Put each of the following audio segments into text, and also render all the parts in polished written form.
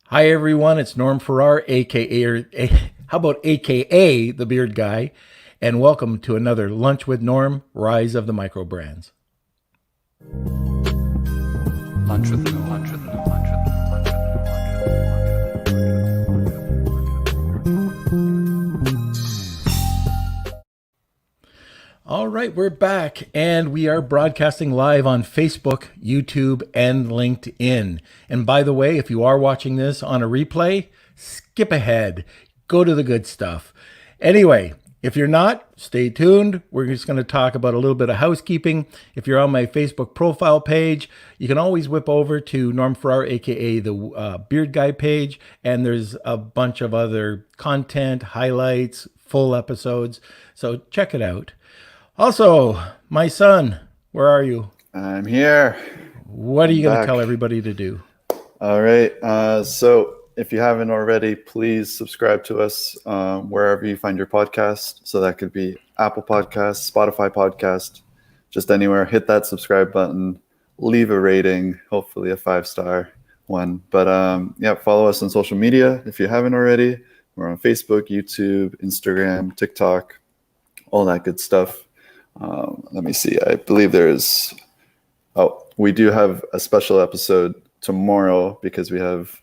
Hi everyone, it's Norm Farrar, how about AKA the Beard Guy, and welcome to another Lunch with Norm, Rise of the Micro Brands. Lunch with Norm. All right, we're back, and we are broadcasting live on Facebook, YouTube, and LinkedIn. And by the way, if you are watching this on a replay, skip ahead. Go to the good stuff. Anyway, if you're not, stay tuned. We're just going to talk about a little bit of housekeeping. If you're on my Facebook profile page, you can always whip over to Norm Farrar, aka the Beard Guy page, and there's a bunch of other content, highlights, full episodes. So check it out. Also, my son, where are you? I'm here. What are you going to tell everybody to do? All right. So if you haven't already, please subscribe to us wherever you find your podcast. So that could be Apple Podcasts, Spotify Podcast, just anywhere. Hit that subscribe button, leave a rating, hopefully a 5-star one. But follow us on social media if you haven't already. We're on Facebook, YouTube, Instagram, TikTok, all that good stuff. Let me see. I believe we do have a special episode tomorrow because we have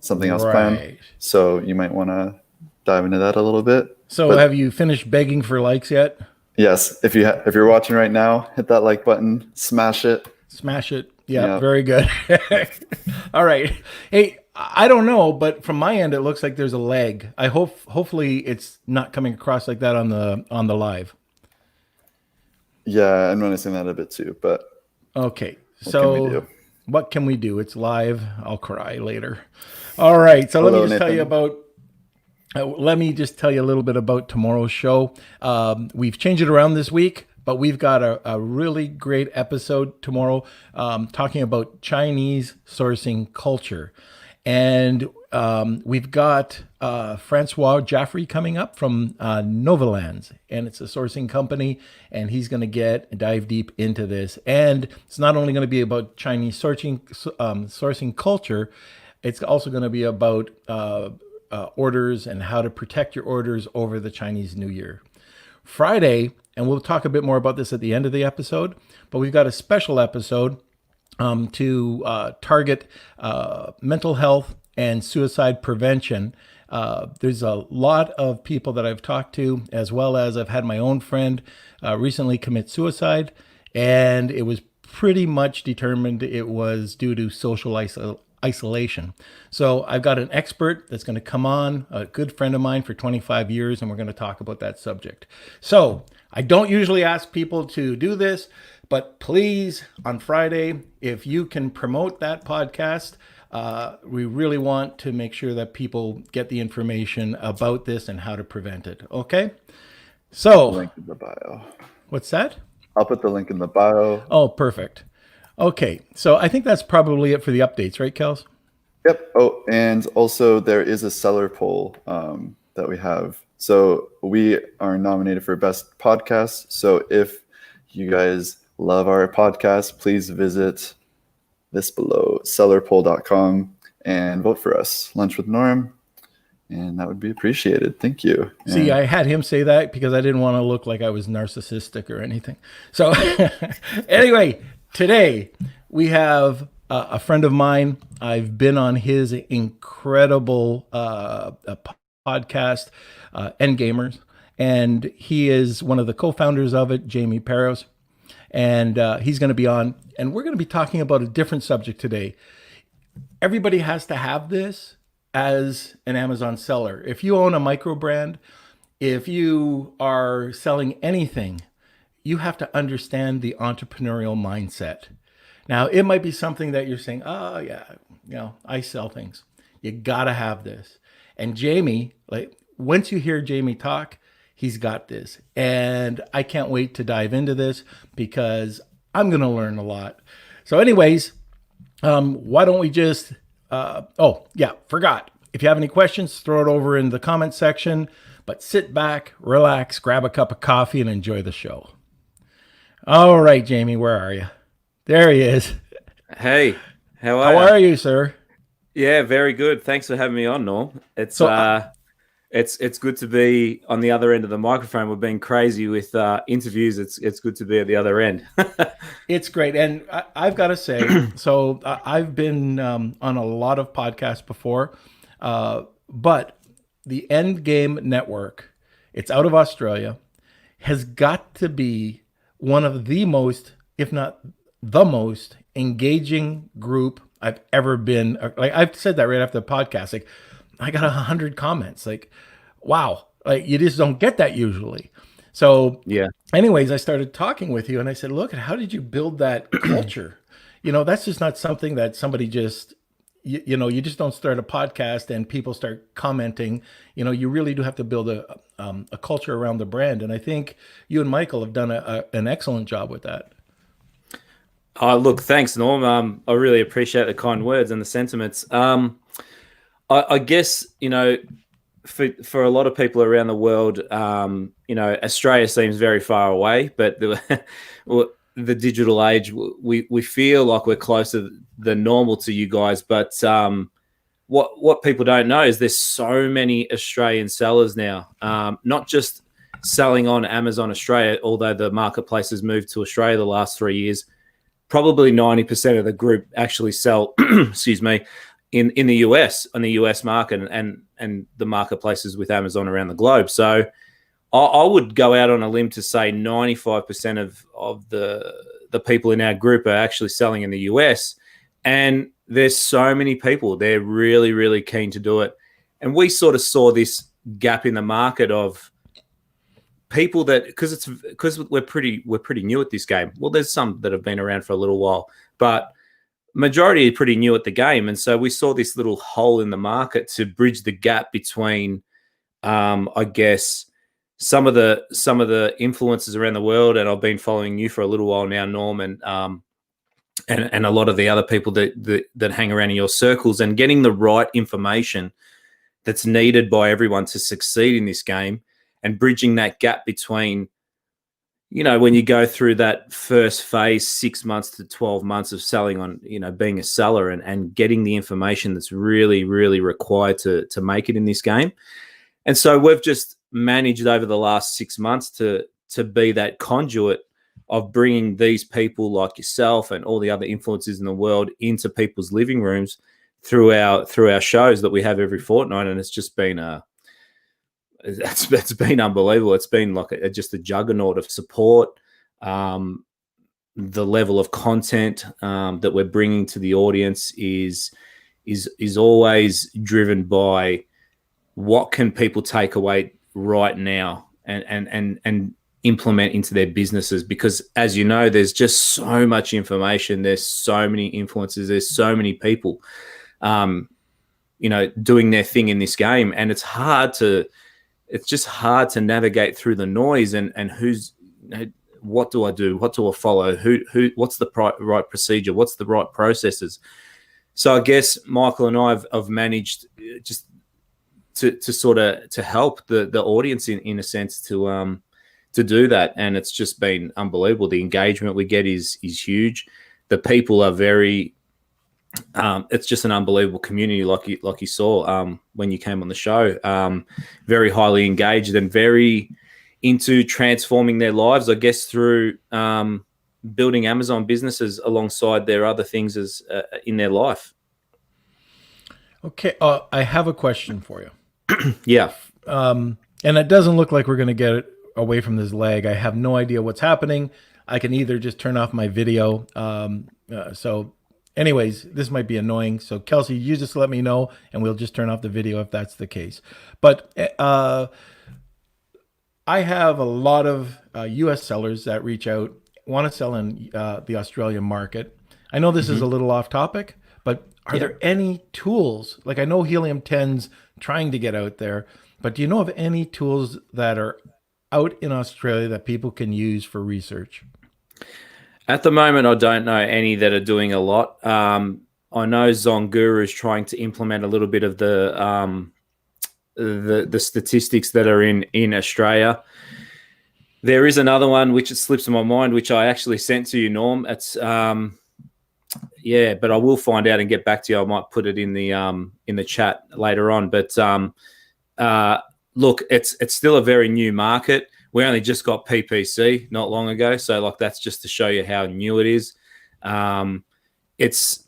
something else planned. So you might want to dive into that a little bit. So have you finished begging for likes yet? Yes. If you're watching right now, hit that like button, smash it. Smash it. Yeah. Very good. All right. Hey, I don't know, but from my end, it looks like there's a lag. Hopefully it's not coming across like that on the live. Yeah, I'm noticing that a bit too, but okay. What can we do? It's live. I'll cry later. All right. So let me just tell you a little bit about tomorrow's show. We've changed it around this week, but we've got a really great episode tomorrow talking about Chinese sourcing culture. And we've got Francois Jaffrey coming up from Novalands, and it's a sourcing company, and he's going to dive deep into this. And it's not only going to be about Chinese sourcing culture, it's also going to be about orders and how to protect your orders over the Chinese New Year. Friday, and we'll talk a bit more about this at the end of the episode, but we've got a special episode to target mental health and suicide prevention. There's a lot of people that I've talked to, as well as I've had my own friend recently commit suicide, and it was pretty much determined it was due to social isolation. So I've got an expert that's going to come on, a good friend of mine for 25 years, and we're going to talk about that subject. So I don't usually ask people to do this, but please, on Friday, if you can promote that podcast, we really want to make sure that people get the information about this and how to prevent it. Okay? So, link in the bio. What's that? I'll put the link in the bio. Oh, perfect. Okay. So I think that's probably it for the updates, right, Kels? Yep. Oh, and also there is a seller poll that we have. So we are nominated for Best Podcast. So if you guys love our podcast, please visit this below, sellerpoll.com, and vote for us, Lunch with Norm, and that would be appreciated. Thank you. See, I had him say that because I didn't want to look like I was narcissistic or anything. So anyway, today we have a friend of mine. I've been on his incredible podcast, Endgamers, and he is one of the co-founders of it, Jamie Paros. And he's going to be on, and we're going to be talking about a different subject today. Everybody has to have this as an Amazon seller. If you own a micro brand, if you are selling anything, you have to understand the entrepreneurial mindset. Now, it might be something that you're saying, oh, yeah, I sell things. You got to have this. And Jamie, once you hear Jamie talk, he's got this. And I can't wait to dive into this because I'm going to learn a lot. So anyways, why don't we just, forgot. If you have any questions, throw it over in the comment section. But sit back, relax, grab a cup of coffee, and enjoy the show. All right, Jamie, where are you? There he is. Hey, how are you, sir? Yeah, very good. Thanks for having me on, Norm. So It's good to be on the other end of the microphone. We've been crazy with interviews. It's good to be at the other end. it's great. And I've got to say, so I've been on a lot of podcasts before, but the End Game Network, it's out of Australia, has got to be one of the most, if not the most engaging group I've ever been. Like I've said that right after the podcast. Like I got 100 comments. Like, wow, like you just don't get that usually. So, Yeah. anyways, I started talking with you, and I said, "Look, how did you build that culture? That's just not something that somebody just." You just don't start a podcast and people start commenting. You really do have to build a culture around the brand, and I think you and Michael have done an excellent job with that. Look, thanks, Norm. I really appreciate the kind words and the sentiments. I guess for a lot of people around the world, Australia seems very far away, but the digital age, we feel like we're closer than normal to you guys. But what people don't know is there's so many Australian sellers now, not just selling on Amazon Australia, although the marketplace has moved to Australia the last 3 years. Probably 90% of the group actually sell, excuse me, in the US, on the US market and the marketplaces with Amazon around the globe. So I would go out on a limb to say 95% of the people in our group are actually selling in the US. And there's so many people, they're really, really keen to do it. And we sort of saw this gap in the market of people that, because we're pretty new at this game. Well, there's some that have been around for a little while, but majority are pretty new at the game. And so we saw this little hole in the market to bridge the gap between, I guess, some of the influencers around the world. And I've been following you for a little while now, Norm, and a lot of the other people that hang around in your circles, and getting the right information that's needed by everyone to succeed in this game, and bridging that gap between, when you go through that first phase, 6 months to 12 months of selling on, being a seller and getting the information that's really, really required to make it in this game. And so we've just managed over the last 6 months to be that conduit of bringing these people like yourself and all the other influencers in the world into people's living rooms through our shows that we have every fortnight. And it's just been it's been unbelievable. It's been like just a juggernaut of support. The level of content that we're bringing to the audience is always driven by what can people take away right now and implement into their businesses. Because as you know, there's just so much information. There's so many influencers. There's so many people, doing their thing in this game, and it's just hard to navigate through the noise and what do I do? What do I follow? What's the right procedure? What's the right processes? So I guess Michael and I have managed just to sort of to help the audience in a sense to do that. And it's just been unbelievable. The engagement we get is huge. The people are very, it's just an unbelievable community, like you saw when you came on the show. Very highly engaged and very into transforming their lives, I guess, through building Amazon businesses alongside their other things as in their life. Okay, I have a question for you. Yeah. And it doesn't look like we're going to get away from this lag. I have no idea what's happening. I can either just turn off my video. So anyways, this might be annoying. So Kelsey, you just let me know and we'll just turn off the video if that's the case. But I have a lot of US sellers that reach out, want to sell in the Australian market. I know this is a little off topic, but are there any tools? Like I know Helium 10's trying to get out there, but do you know of any tools that are out in Australia that people can use for research? At the moment, I don't know any that are doing a lot. I know Zonguru is trying to implement a little bit of the statistics that are in Australia. There is another one which it slips in my mind, which I actually sent to you, Norm. It's yeah, but I will find out and get back to you. I might put it in the chat later on. But look, it's still a very new market. We only just got PPC not long ago, so like that's just to show you how new it is. It's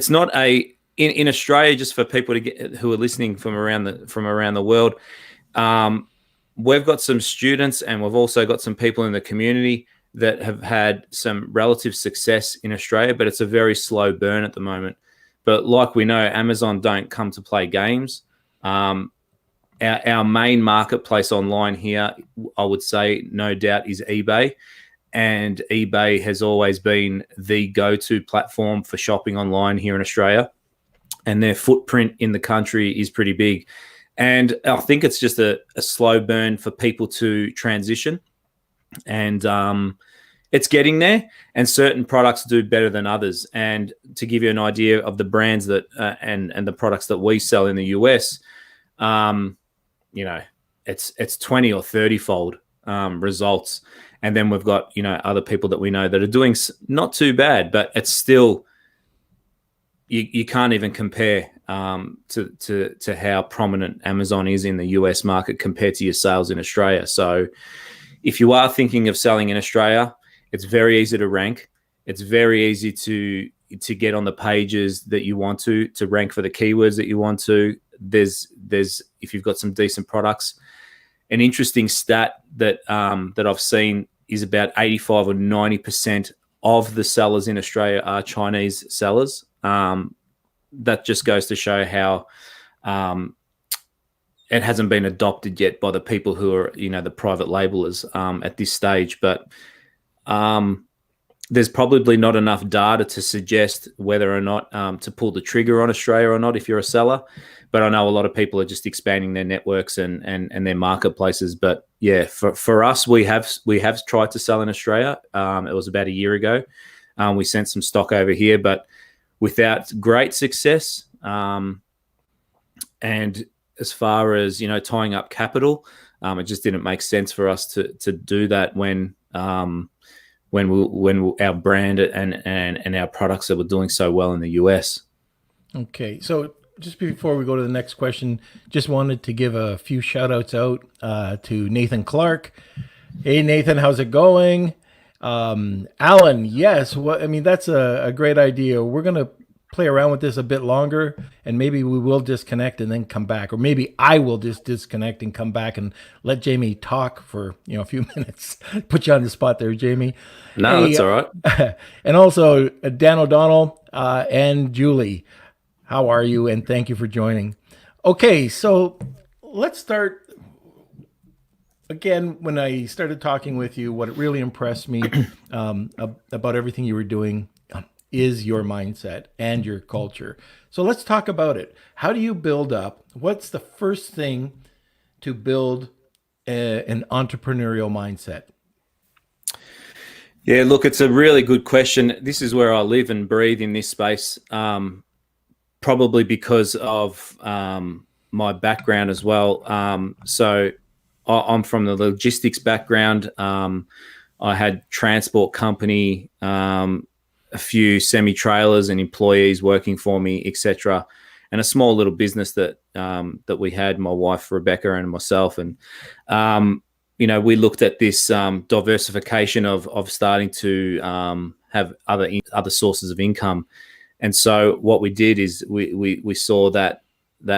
not in Australia, just for people who are listening from around the world. We've got some students, and we've also got some people in the community that have had some relative success in Australia, but it's a very slow burn at the moment. But like we know, Amazon don't come to play games. Our main marketplace online here, I would say, no doubt, is eBay. And eBay has always been the go-to platform for shopping online here in Australia. And their footprint in the country is pretty big. And I think it's just a slow burn for people to transition. And it's getting there. And certain products do better than others. And to give you an idea of the brands that and the products that we sell in the US, it's 20 or 30-fold results. And then we've got, other people that we know that are doing not too bad, but it's still, you can't even compare to how prominent Amazon is in the US market compared to your sales in Australia. So if you are thinking of selling in Australia, it's very easy to rank. It's very easy to get on the pages that you want to rank for the keywords that you want to. There's if you've got some decent products. An interesting stat that I've seen is about 85 or 90% of the sellers in Australia are Chinese sellers. That just goes to show how it hasn't been adopted yet by the people who are, the private labelers at this stage. But there's probably not enough data to suggest whether or not to pull the trigger on Australia or not if you're a seller. But I know a lot of people are just expanding their networks and their marketplaces. But yeah, for us, we have tried to sell in Australia. It was about a year ago. We sent some stock over here, but without great success. And as far as, tying up capital, it just didn't make sense for us to do that when our brand and our products that were doing so well in the US. Okay, so just before we go to the next question, just wanted to give a few shout outs out to Nathan Clark. Hey, Nathan, how's it going? Alan, yes. That's a great idea. We're going to play around with this a bit longer, and maybe we will disconnect and then come back, or maybe I will just disconnect and come back and let Jamie talk for a few minutes. Put you on the spot there, Jamie. No, hey, that's all right. And also Dan O'Donnell and Julie, how are you? And thank you for joining. Okay, so let's start. Again, when I started talking with you, what really impressed me about everything you were doing is your mindset and your culture. So let's talk about it. How do you build up? What's the first thing to build an entrepreneurial mindset? Yeah, look, it's a really good question. This is where I live and breathe in this space, probably because of my background as well. So I'm from the logistics background. I had transport company, a few semi-trailers and employees working for me, etc., and a small little business that we had, my wife Rebecca and myself. And we looked at this diversification of starting to have other sources of income. And so what we did is we saw that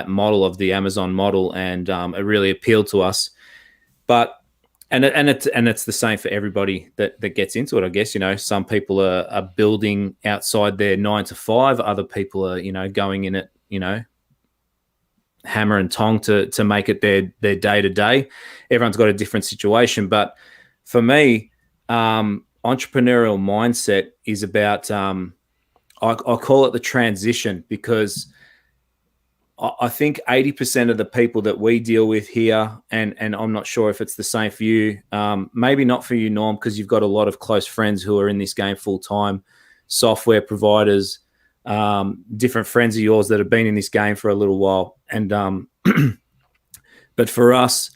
model of the Amazon model, and it really appealed to us. But it's the same for everybody that gets into it, I guess. Some people are building outside their 9 to 5. Other people are, going in it, hammer and tong to make it their day to day. Everyone's got a different situation. But for me, entrepreneurial mindset is about, I call it the transition, because I think 80% of the people that we deal with here, and I'm not sure if it's the same for you, maybe not for you, Norm, because you've got a lot of close friends who are in this game full time, software providers, different friends of yours that have been in this game for a little while. And but for us,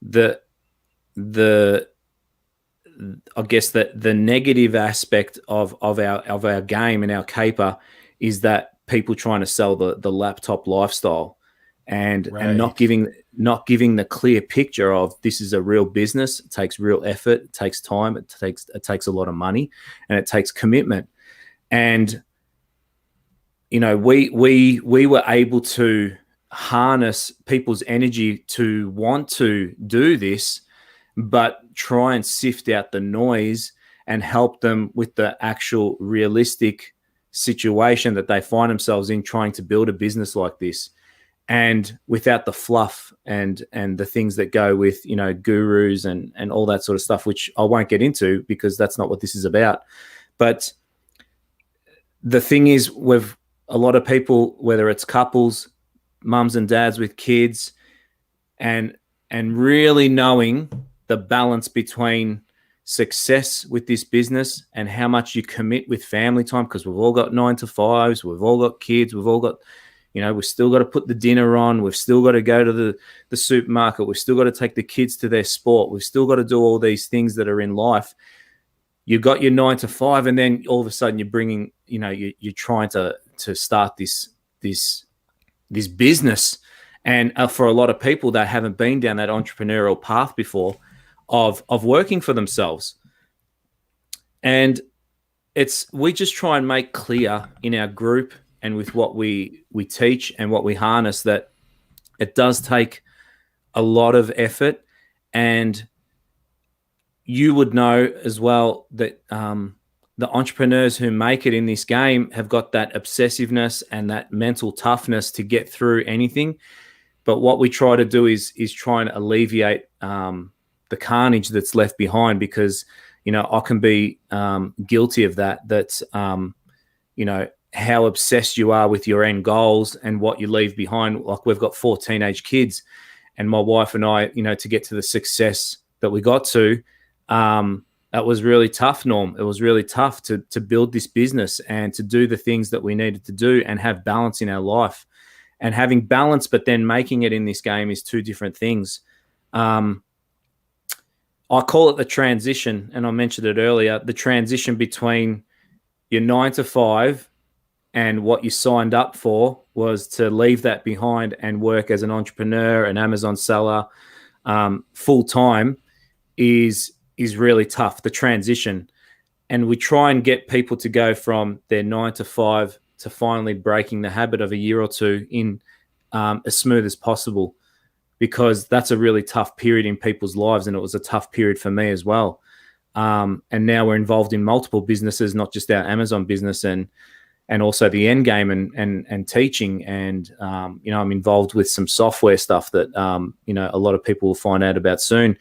the I guess that the negative aspect of our game and our caper is that people trying to sell the laptop lifestyle and not giving the clear picture of this is a real business. It takes real effort, it takes time, it takes a lot of money, and it takes commitment. And we were able to harness people's energy to want to do this, but try and sift out the noise and help them with the actual realistic situation that they find themselves in trying to build a business like this, and without the fluff and the things that go with gurus and all that sort of stuff, which I won't get into because that's not what this is about. But the thing is, with a lot of people, whether it's couples, mums and dads with kids, and really knowing the balance between success with this business and how much you commit with family time, because we've all got 9 to 5s, we've all got kids, we've all got, we've still got to put the dinner on, we've still got to go to the supermarket, we've still got to take the kids to their sport, we've still got to do all these things that are in life. You've got your 9 to 5, and then all of a sudden you're bringing, you're trying to start this business. And for a lot of people that haven't been down that entrepreneurial path before, of working for themselves. And we just try and make clear in our group and with what we teach and what we harness that it does take a lot of effort. And you would know as well that the entrepreneurs who make it in this game have got that obsessiveness and that mental toughness to get through anything. But what we try to do is try and alleviate the carnage that's left behind, because I can be guilty of that how obsessed you are with your end goals and what you leave behind. Like, we've got 4 teenage kids, and my wife and I, to get to the success that we got to, that was really tough, Norm. It was really tough to build this business and to do the things that we needed to do and have balance in our life. And having balance but then making it in this game is 2 different things. I call it the transition, and I mentioned it earlier, the transition between your 9 to 5 and what you signed up for was to leave that behind and work as an entrepreneur, an Amazon seller, full time is really tough, the transition. And we try and get people to go from their 9 to 5 to finally breaking the habit of a year or 2 in as smooth as possible, because that's a really tough period in people's lives. And it was a tough period for me as well. And now we're involved in multiple businesses, not just our Amazon business, and also the end game and teaching. And, I'm involved with some software stuff that, a lot of people will find out about soon.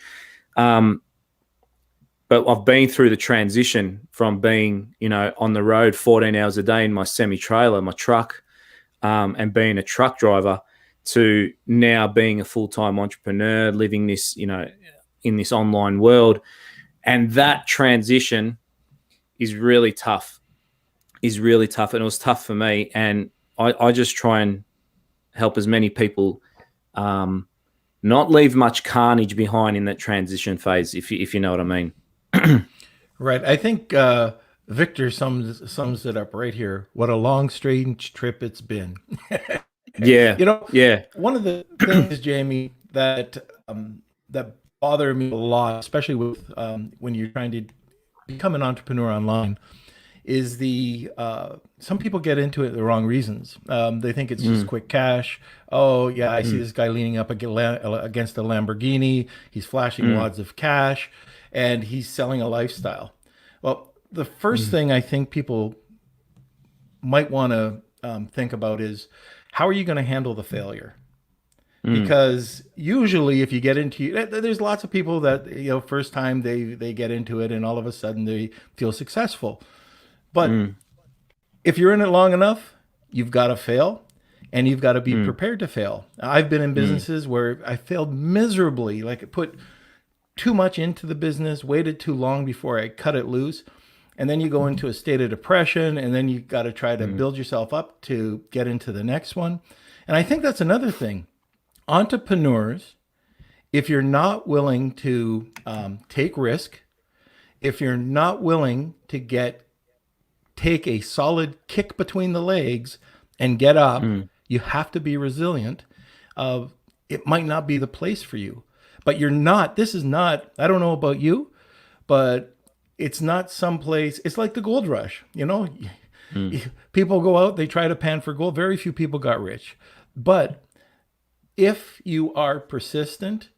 But I've been through the transition from being, on the road 14 hours a day in my semi-trailer, my truck, and being a truck driver, to now being a full-time entrepreneur, living this, in this online world. And that transition is really tough. And it was tough for me. And I just try and help as many people not leave much carnage behind in that transition phase, if you know what I mean. Right. I think Victor sums it up right here. What a long, strange trip it's been. Yeah. Yeah. One of the things, Jamie, that bother me a lot, especially with when you're trying to become an entrepreneur online, is some people get into it the wrong reasons. They think it's just quick cash. Oh yeah, I see this guy leaning up against a Lamborghini. He's flashing wads of cash, and he's selling a lifestyle. Well, the first thing I think people might want to think about is, how are you going to handle the failure? Because usually if you get into, there's lots of people that, first time they get into it and all of a sudden they feel successful. But if you're in it long enough, you've got to fail, and you've got to be prepared to fail. I've been in businesses where I failed miserably, like I put too much into the business, waited too long before I cut it loose. And then you go into a state of depression, and then you got to try to build yourself up to get into the next one. And I think that's another thing. Entrepreneurs, if you're not willing to take risk, if you're not willing to take a solid kick between the legs and get up, you have to be resilient. It might not be the place for you, but this is not, I don't know about you, but it's not someplace, it's like the gold rush, people go out, they try to pan for gold. Very few people got rich, but if you are persistent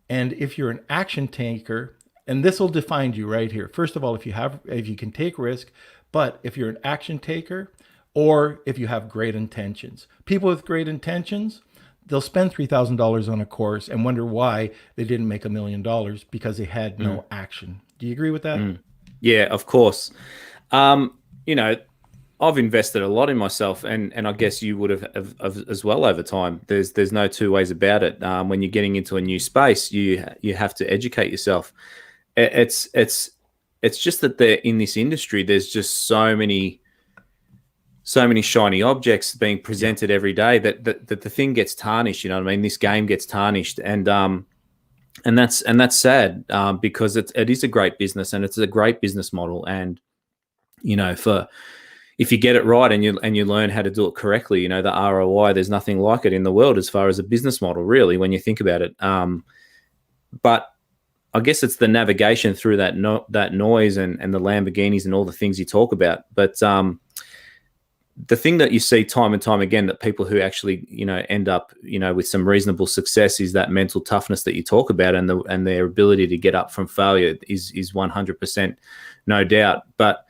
and if you're an action taker, and this will define you right here. First of all, if you can take risk, but if you're an action taker or if you have great intentions. People with great intentions, they'll spend $3,000 on a course and wonder why they didn't make $1 million because they had no action. Do you agree with that? Yeah, of course. I've invested a lot in myself, and I guess you would have as well over time. There's no two ways about it. When you're getting into a new space, you have to educate yourself. It's just that in this industry, there's just so many shiny objects being presented every day that the thing gets tarnished. You know what I mean? This game gets tarnished, and that's sad because it is a great business and it's a great business model. And if you get it right and you learn how to do it correctly, the ROI, there's nothing like it in the world as far as a business model, really, when you think about it. But I guess it's the navigation through that noise and the Lamborghinis and all the things you talk about. But the thing that you see time and time again, that people who actually, end up, with some reasonable success, is that mental toughness that you talk about, and their ability to get up from failure is 100%, no doubt. But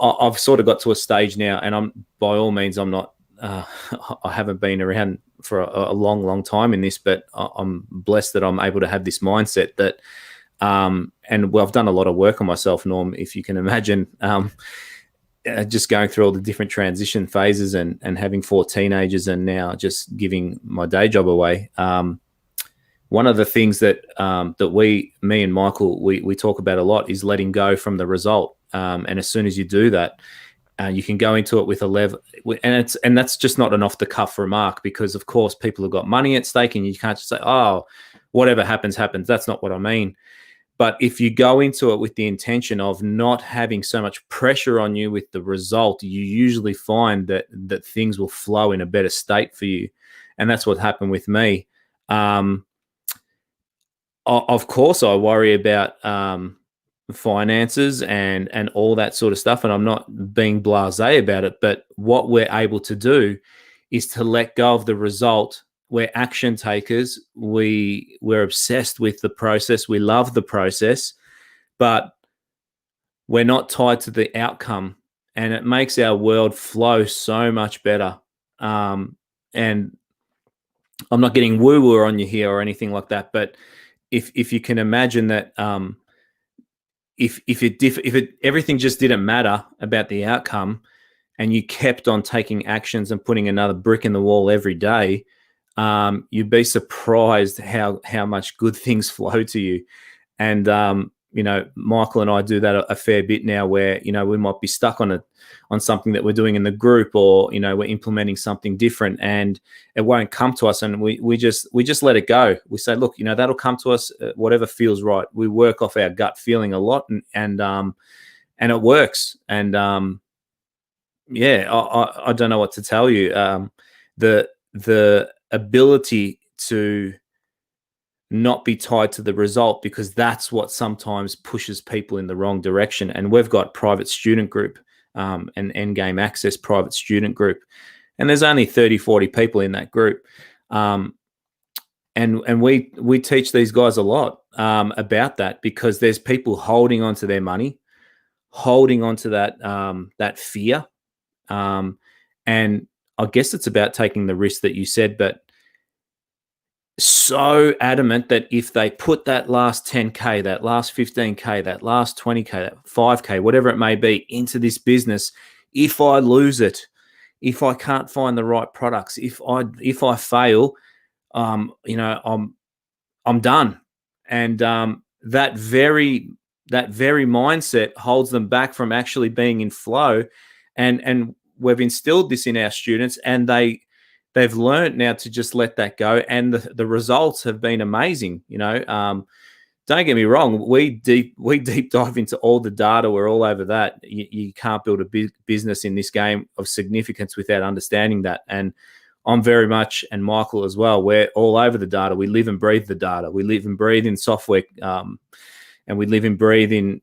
I've sort of got to a stage now, and by all means, I'm not, I haven't been around for a long, long time in this, but I'm blessed that I'm able to have this mindset that, I've done a lot of work on myself, Norm, if you can imagine, just going through all the different transition phases and having 4 teenagers and now just giving my day job away. One of the things that me and Michael, we talk about a lot is letting go from the result. And as soon as you do that, you can go into it with a level, and that's just not an off the cuff remark, because of course people have got money at stake, and you can't just say, oh, whatever happens, happens. That's not what I mean. But if you go into it with the intention of not having so much pressure on you with the result, you usually find that things will flow in a better state for you. And that's what happened with me. Of course, I worry about finances and all that sort of stuff, and I'm not being blasé about it. But what we're able to do is to let go of the result. We're action takers. We're obsessed with the process. We love the process, but we're not tied to the outcome, and it makes our world flow so much better. And I'm not getting woo-woo on you here or anything like that, but if you can imagine that, if everything just didn't matter about the outcome, and you kept on taking actions and putting another brick in the wall every day, you'd be surprised how much good things flow to you. And Michael and I do that a fair bit now, where we might be stuck on something that we're doing in the group, or we're implementing something different, and it won't come to us, and we just let it go. We say, look, that'll come to us, whatever feels right. We work off our gut feeling a lot, and it works. And I don't know what to tell you. The ability to not be tied to the result, because that's what sometimes pushes people in the wrong direction. And we've got private student group, an Endgame Access private student group, and there's only 30, 40 people in that group. And we teach these guys a lot about that, because there's people holding on to their money, holding on to that fear. And I guess it's about taking the risk that you said, but so adamant that if they put that last 10K, that last 15K, that last 20K, that 5K, whatever it may be, into this business, if I lose it, if I can't find the right products, if I fail, I'm done. And that very mindset holds them back from actually being in flow. And we've instilled this in our students, and they've learned now to just let that go, and the results have been amazing. don't get me wrong, we deep dive into all the data. We're all over that. You can't build a business in this game of significance without understanding that. And I'm very much, and Michael as well, we're all over the data. We live and breathe the data. We live and breathe in software, and we live and breathe in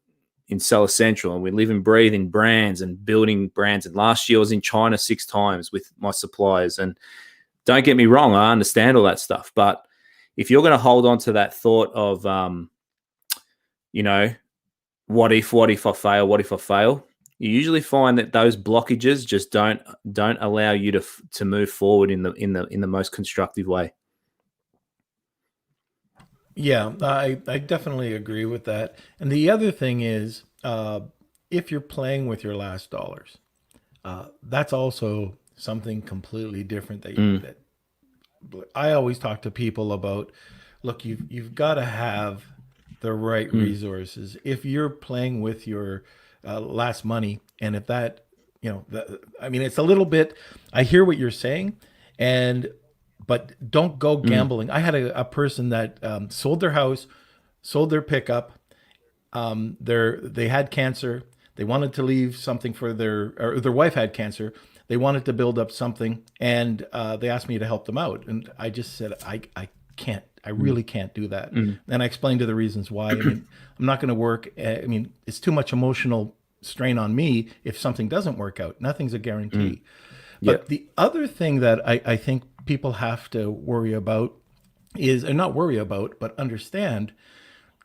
Seller Central, and we live and breathe in brands and building brands. And last year I was in China 6 times with my suppliers. And don't get me wrong, I understand all that stuff. But if you're going to hold on to that thought of, what if I fail? What if I fail? You usually find that those blockages just don't allow you to move forward in the most constructive way. Yeah, I definitely agree with that. And the other thing is, if you're playing with your last dollars, that's also something completely different that I always talk to people about. Look, you've got to have the right resources. If you're playing with your last money, and if that, it's a little bit, I hear what you're saying, but don't go gambling. I had a person that sold their house, sold their pickup. They had cancer. They wanted to leave something for their wife had cancer. They wanted to build up something, and they asked me to help them out. And I just said, I can't. I really can't do that. And I explained to the reasons why. I'm not going to work. It's too much emotional strain on me if something doesn't work out. Nothing's a guarantee. But the other thing that I think people have to worry about is, or not worry about, but understand,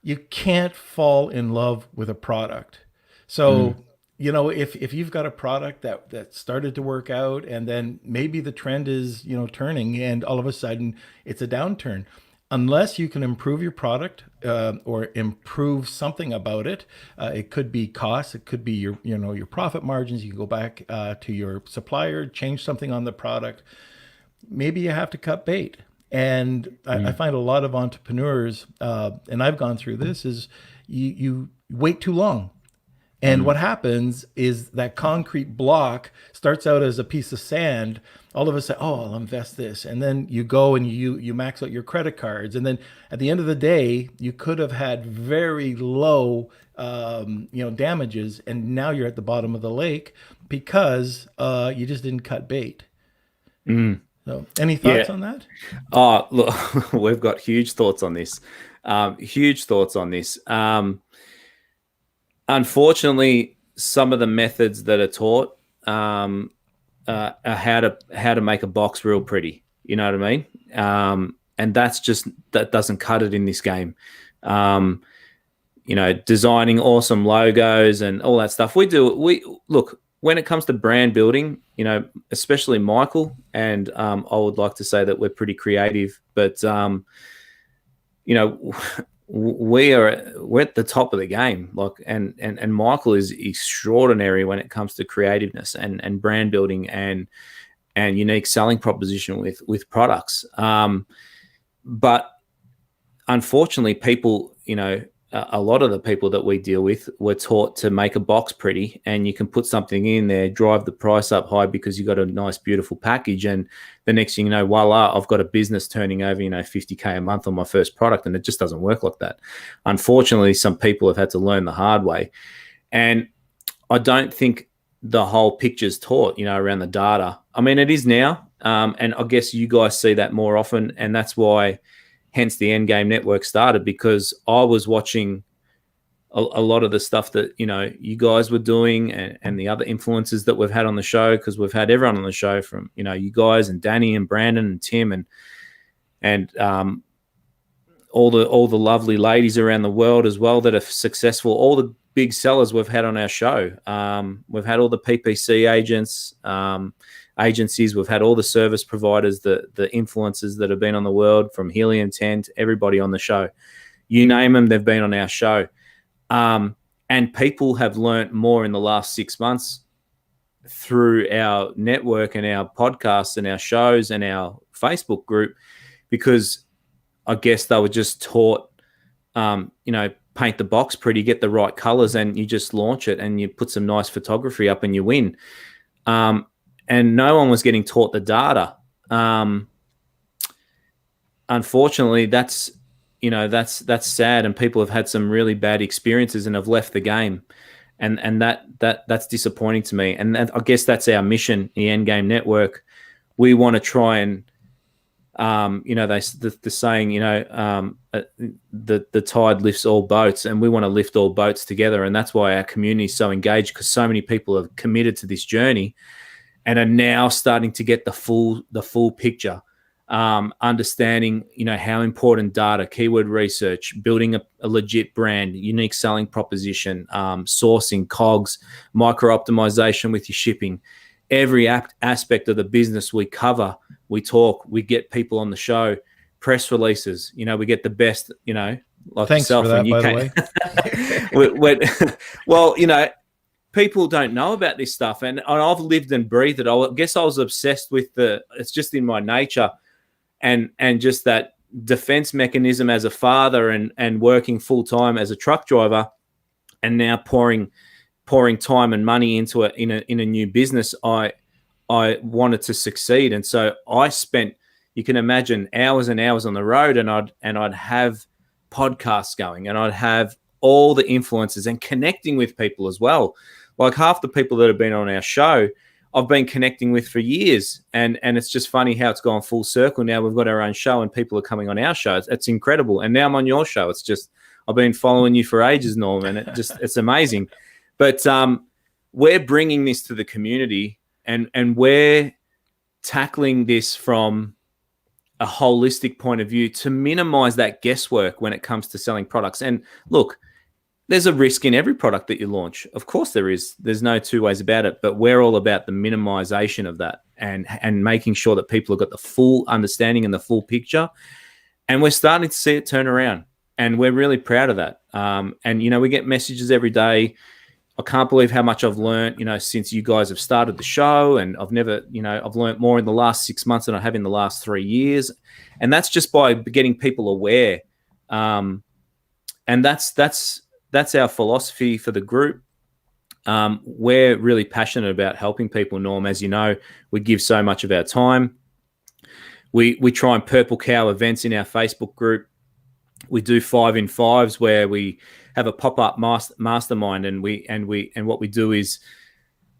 you can't fall in love with a product. So, if you've got a product that started to work out, and then maybe the trend is, turning, and all of a sudden it's a downturn, unless you can improve your product or improve something about it, it could be cost, it could be your profit margins. You can go back to your supplier, change something on the product. Maybe you have to cut bait. And I find a lot of entrepreneurs, and I've gone through this, is you wait too long. And what happens is that concrete block starts out as a piece of sand. All of us say, oh, I'll invest this. And then you go and you max out your credit cards. And then at the end of the day, you could have had very low damages. And now you're at the bottom of the lake because you just didn't cut bait. So any thoughts on that? Oh, look, we've got huge thoughts on this. Unfortunately, some of the methods that are taught are how to make a box real pretty. You know what I mean? And that doesn't cut it in this game. Designing awesome logos and all that stuff. We look, when it comes to brand building, especially Michael, and I would like to say that we're pretty creative, but we're at the top of the game. And Michael is extraordinary when it comes to creativeness and brand building and unique selling proposition with products. But unfortunately, people, a lot of the people that we deal with were taught to make a box pretty, and you can put something in there, drive the price up high because you got a nice, beautiful package. And the next thing you know, voila, I've got a business turning over, $50K a month on my first product. And it just doesn't work like that. Unfortunately, some people have had to learn the hard way. And I don't think the whole picture's taught, around the data. I mean, it is now. And I guess you guys see that more often. And that's why, hence the Endgame Network started, because I was watching a lot of the stuff that, you guys were doing and the other influencers that we've had on the show, because we've had everyone on the show from, you guys and Danny and Brandon and Tim and all the lovely ladies around the world as well that are successful, all the big sellers we've had on our show. We've had all the PPC agents, agencies. We've had all the service providers, the influencers that have been on the world, from Helium 10 to everybody on the show. You name them, they've been on our show. And people have learnt more in the last 6 months through our network and our podcasts and our shows and our Facebook group, because I guess they were just taught, paint the box pretty, get the right colors, and you just launch it and you put some nice photography up and you win. And no one was getting taught the data. Unfortunately, that's that's sad, and people have had some really bad experiences and have left the game, and that's disappointing to me. And I guess that's our mission, the Endgame Network. We want to try and the saying, the tide lifts all boats, and we want to lift all boats together. And that's why our community is so engaged, because so many people are committed to this journey and are now starting to get the full picture, understanding, how important data, keyword research, building a legit brand, unique selling proposition, sourcing, COGS, micro optimization with your shipping. Every aspect of the business we cover, we talk, we get people on the show, press releases, we get the best, like Thanks yourself. for that, and you by the way. Well, people don't know about this stuff, and I've lived and breathed it. I guess I was obsessed with it's just in my nature, and just that defense mechanism as a father and working full time as a truck driver, and now pouring time and money into it in a new business. I wanted to succeed, and so I spent, you can imagine, hours and hours on the road, and I'd have podcasts going, and I'd have all the influencers and connecting with people as well. Like half the people that have been on our show, I've been connecting with for years, and it's just funny how it's gone full circle. Now we've got our own show, and people are coming on our show. It's incredible, and now I'm on your show. It's just, I've been following you for ages, Norm, and it's amazing. But we're bringing this to the community, and we're tackling this from a holistic point of view to minimize that guesswork when it comes to selling products. And look, there's a risk in every product that you launch. Of course there is. There's no two ways about it. But we're all about the minimization of that and making sure that people have got the full understanding and the full picture. And we're starting to see it turn around. And we're really proud of that. And, we get messages every day. I can't believe how much I've learned, since you guys have started the show. And I've never, I've learned more in the last 6 months than I have in the last 3 years. And that's just by getting people aware. And that's our philosophy for the group. We're really passionate about helping people, Norm. As you know, we give so much of our time. We try and purple cow events in our Facebook group. We do 5-in-5s where we have a pop-up mastermind, and what we do is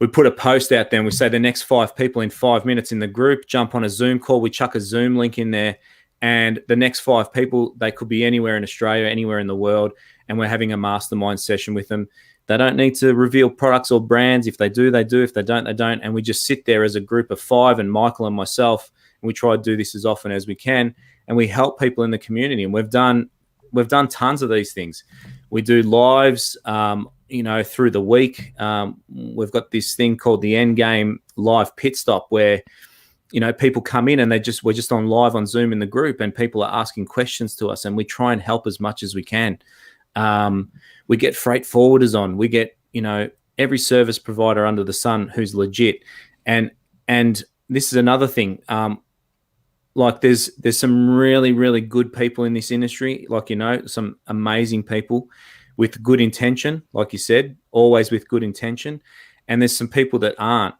we put a post out there and we say the next 5 people in 5 minutes in the group jump on a Zoom call. We chuck a Zoom link in there, and the next 5 people, they could be anywhere in Australia, anywhere in the world, and we're having a mastermind session with them. They don't need to reveal products or brands. If they do, they do. If they don't, they don't. And we just sit there as a group of 5, and Michael and myself, and we try to do this as often as we can, and we help people in the community. And we've done tons of these things. We do lives, through the week. We've got this thing called the Endgame Live Pit Stop, where people come in and we're just on live on Zoom in the group, and people are asking questions to us, and we try and help as much as we can. We get freight forwarders on. We get, every service provider under the sun who's legit. And this is another thing. Like there's some really, really good people in this industry, like, some amazing people with good intention, like you said, always with good intention. And there's some people that aren't.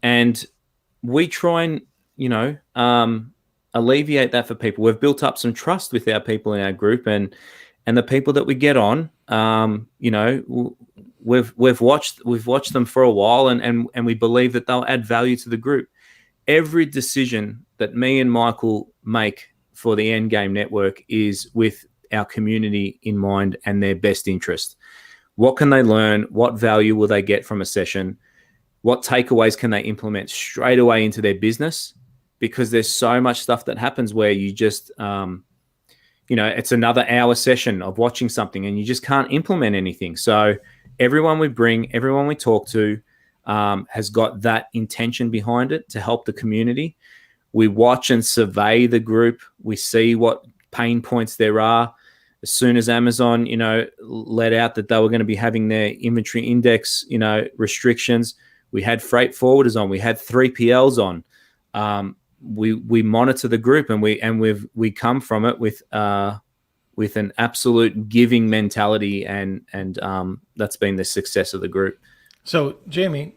And we try and, alleviate that for people. We've built up some trust with our people in our group, and the people that we get on, we've watched them for a while, and we believe that they'll add value to the group. Every decision that me and Michael make for the Endgame Network is with our community in mind and their best interest. What can they learn? What value will they get from a session? What takeaways can they implement straight away into their business? Because there's so much stuff that happens where you just, it's another hour session of watching something and you just can't implement anything. So everyone we bring, everyone we talk to has got that intention behind it to help the community. We watch and survey the group. We see what pain points there are. As soon as Amazon, let out that they were going to be having their inventory index, restrictions, we had freight forwarders on, we had 3PLs on. We monitor the group, and we come from it with an absolute giving mentality, and that's been the success of the group. So, Jamie,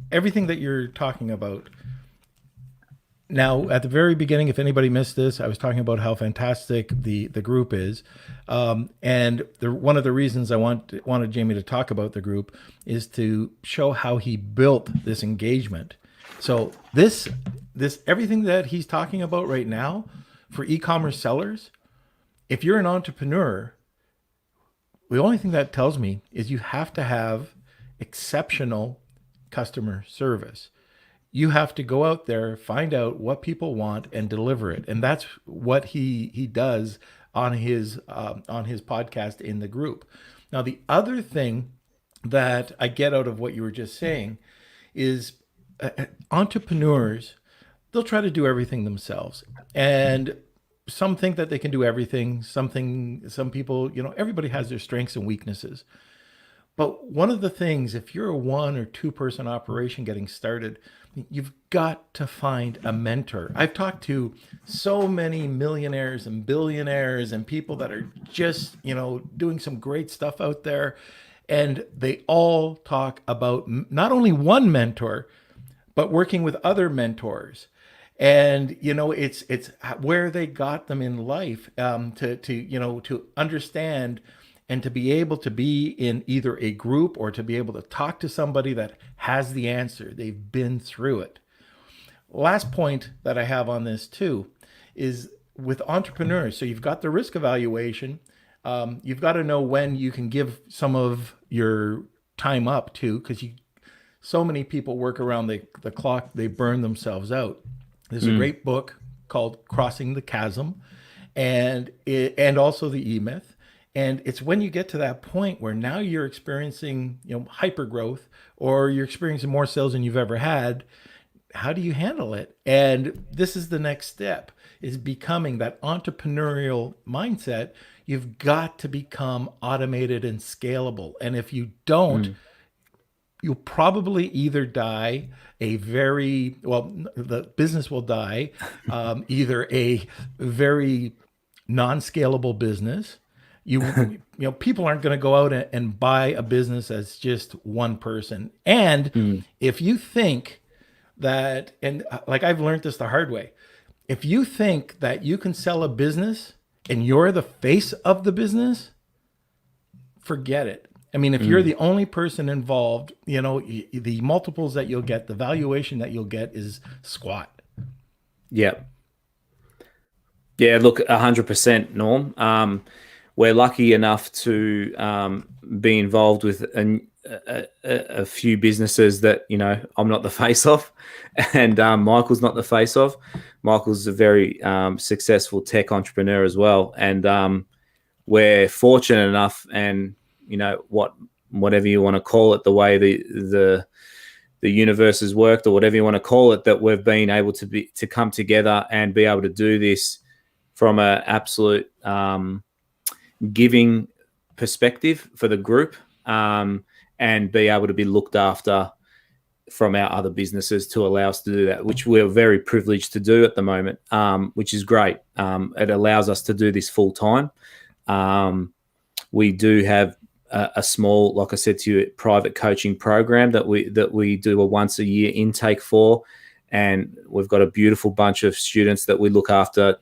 everything that you're talking about, Now, at the very beginning, if anybody missed this, I was talking about how fantastic the group is, and one of the reasons I wanted Jamie to talk about the group is to show how he built this engagement. So this everything that he's talking about right now for e-commerce sellers, if you're an entrepreneur, the only thing that tells me is you have to have exceptional customer service. You have to go out there, find out what people want, and deliver it. And that's what he does on his podcast in the group. Now, the other thing that I get out of what you were just saying is entrepreneurs, they'll try to do everything themselves. And some think that they can do everything. Some people, everybody has their strengths and weaknesses. But one of the things, if you're a 1 or 2 person operation getting started, you've got to find a mentor. I've talked to so many millionaires and billionaires and people that are just, doing some great stuff out there. And they all talk about not only one mentor, but working with other mentors. And, it's where they got them in life, to understand and to be able to be in either a group or to be able to talk to somebody that has the answer. They've been through it. Last point that I have on this too is with entrepreneurs. So you've got the risk evaluation. You've got to know when you can give some of your time up too, because so many people work around the clock. They burn themselves out. There's a great book called Crossing the Chasm, and also the E-Myth. And it's when you get to that point where now you're experiencing, hyper growth, or you're experiencing more sales than you've ever had. How do you handle it? And this is the next step, is becoming that entrepreneurial mindset. You've got to become automated and scalable. And if you don't, you'll probably either die the business will die, either a very non-scalable business. People aren't going to go out and buy a business as just one person. And if you think that, and like I've learned this the hard way, if you think that you can sell a business and you're the face of the business, forget it. I mean, if you're the only person involved, the multiples that you'll get, the valuation that you'll get is squat. Yeah. Yeah, look, 100%, Norm. We're lucky enough to be involved with a few businesses that, I'm not the face of, and Michael's not the face of. Michael's a very successful tech entrepreneur as well. And we're fortunate enough, and, whatever you want to call it, the way the universe has worked, or whatever you want to call it, that we've been able to come together and be able to do this from an absolute giving perspective for the group, and be able to be looked after from our other businesses to allow us to do that, which we're very privileged to do at the moment, which is great. It allows us to do this full time. We do have a small, like I said to you, private coaching program that we do a once a year intake for, and we've got a beautiful bunch of students that we look after,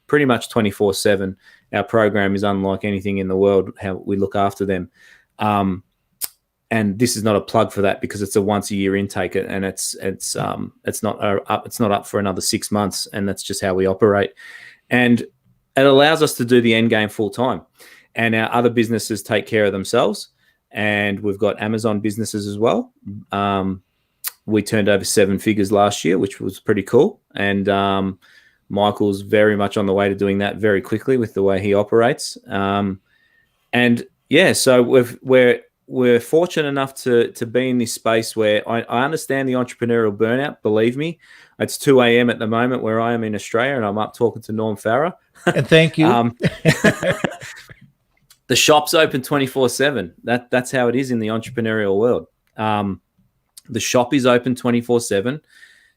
pretty much 24/7. Our program is unlike anything in the world, how we look after them. And this is not a plug for that, because it's a once a year intake, and it's not up for another 6 months, and that's just how we operate. And it allows us to do the end game full time, and our other businesses take care of themselves. And we've got Amazon businesses as well. We turned over 7 figures last year, which was pretty cool. And Michael's very much on the way to doing that very quickly with the way he operates. And yeah, so we're fortunate enough to be in this space where I understand the entrepreneurial burnout. Believe me, it's 2 a.m. at the moment where I am in Australia, and I'm up talking to Norm Farrar. And thank you. The shop's open 24/7. That's how it is in the entrepreneurial world. The shop is open 24/7.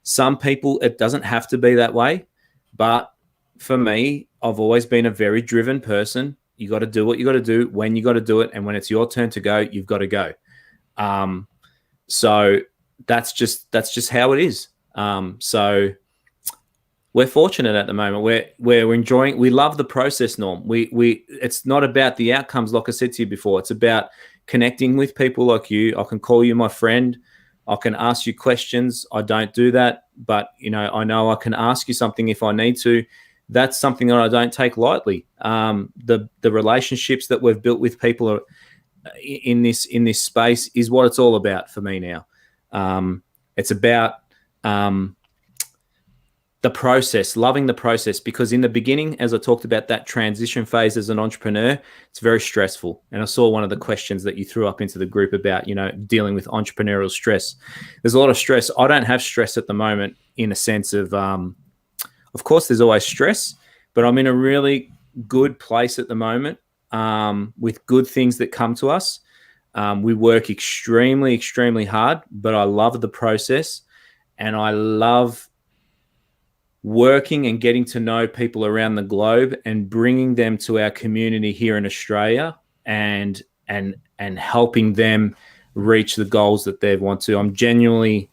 Some people, it doesn't have to be that way. But for me, I've always been a very driven person. You got to do what you got to do when you got to do it. And when it's your turn to go, you've got to go. So that's just how it is. So we're fortunate at the moment. We're enjoying. We love the process, Norm. We it's not about the outcomes, like I said to you before. It's about connecting with people like you. I can call you my friend. I can ask you questions. I don't do that, but I know I can ask you something if I need to. That's something that I don't take lightly. The relationships that we've built with people are, in this space is what it's all about for me now. It's about the process, loving the process, because in the beginning, as I talked about that transition phase as an entrepreneur, it's very stressful. And I saw one of the questions that you threw up into the group about, dealing with entrepreneurial stress. There's a lot of stress. I don't have stress at the moment, in a sense of course, there's always stress, but I'm in a really good place at the moment with good things that come to us. We work extremely, extremely hard, but I love the process, and I love working and getting to know people around the globe and bringing them to our community here in Australia and helping them reach the goals that they want to. I'm genuinely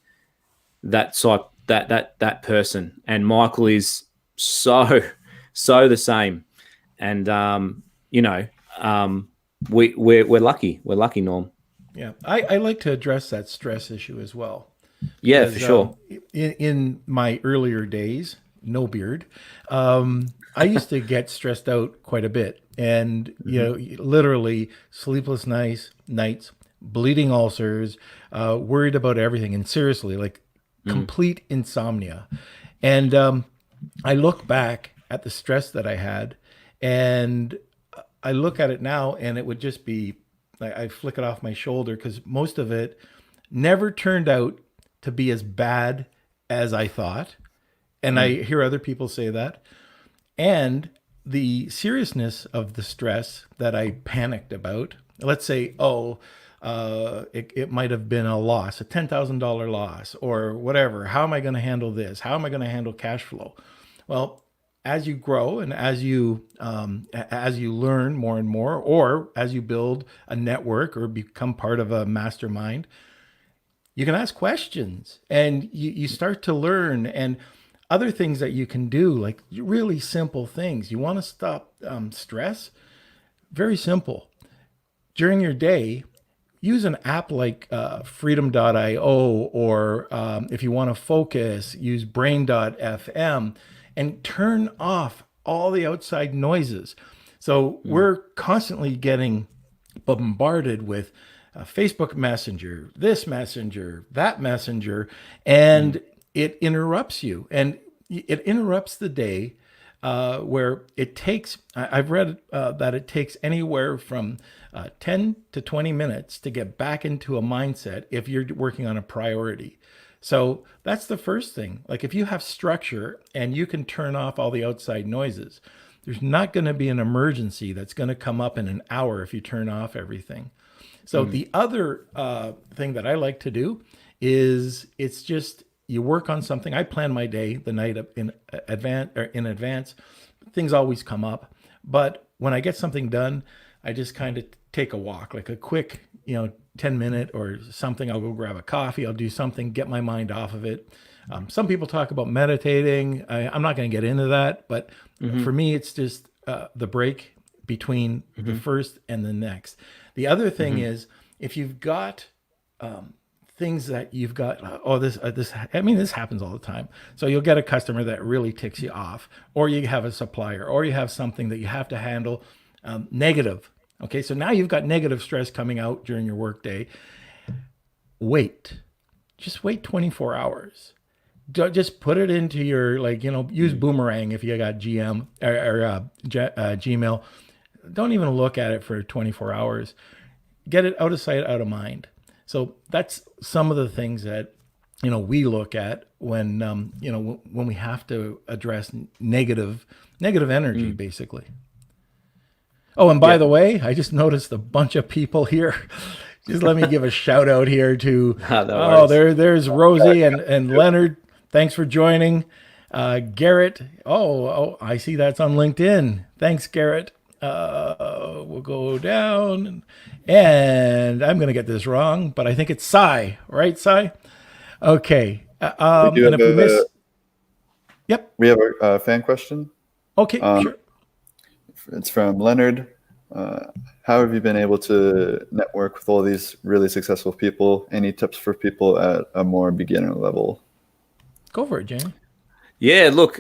that type, that person, and Michael is so the same. And we're lucky. We're lucky, Norm. Yeah, I like to address that stress issue as well. Yeah, for sure. In my earlier days, no beard, I used to get stressed out quite a bit, and literally sleepless nights, bleeding ulcers, worried about everything, and seriously, like complete insomnia. And I look back at the stress that I had, and I look at it now, and it would just be, I flick it off my shoulder, because most of it never turned out to be as bad as I thought. And I hear other people say that. And the seriousness of the stress that I panicked about, let's say, it might have been a loss, a $10,000 loss or whatever. How am I going to handle this? How am I going to handle cash flow? Well, as you grow and as you learn more and more, or as you build a network or become part of a mastermind, you can ask questions, and you start to learn, and other things that you can do, like really simple things. You want to stop stress? Very simple. During your day, use an app like freedom.io, or if you want to focus, use brain.fm, and turn off all the outside noises. So we're constantly getting bombarded with Facebook Messenger, this messenger, that messenger, and it interrupts you, and it interrupts the day where it takes, I've read that it takes anywhere from 10 to 20 minutes to get back into a mindset if you're working on a priority. So that's the first thing. Like, if you have structure and you can turn off all the outside noises, there's not going to be an emergency that's going to come up in an hour if you turn off everything. So the other thing that I like to do is, it's just, you work on something. I plan my day the night in advance. Things always come up, but when I get something done, I just kind of take a walk, like a quick, 10-minute or something. I'll go grab a coffee. I'll do something, get my mind off of it. Some people talk about meditating. I'm not going to get into that, but for me, it's just the break between the first and the next. The other thing is, if you've got things that you've got, this happens all the time. So you'll get a customer that really ticks you off, or you have a supplier, or you have something that you have to handle negative. Okay, so now you've got negative stress coming out during your workday. Just wait 24 hours. Just put it into your, use Boomerang if you got Gmail. Don't even look at it for 24 hours. Get it out of sight, out of mind. So that's some of the things that, we look at when, when we have to address negative energy, basically. Oh, and by the way, I just noticed a bunch of people here. Just let me give a shout out here to, there's Rosie and Leonard. Thanks for joining. Garrett. I see that's on LinkedIn. Thanks, Garrett. We'll go down, and I'm going to get this wrong, but I think it's Cy, right, Cy? Okay. And if we miss... Yep. We have a fan question. Okay, sure. It's from Leonard. How have you been able to network with all these really successful people? Any tips for people at a more beginner level? Go for it, Jamie. Yeah, look,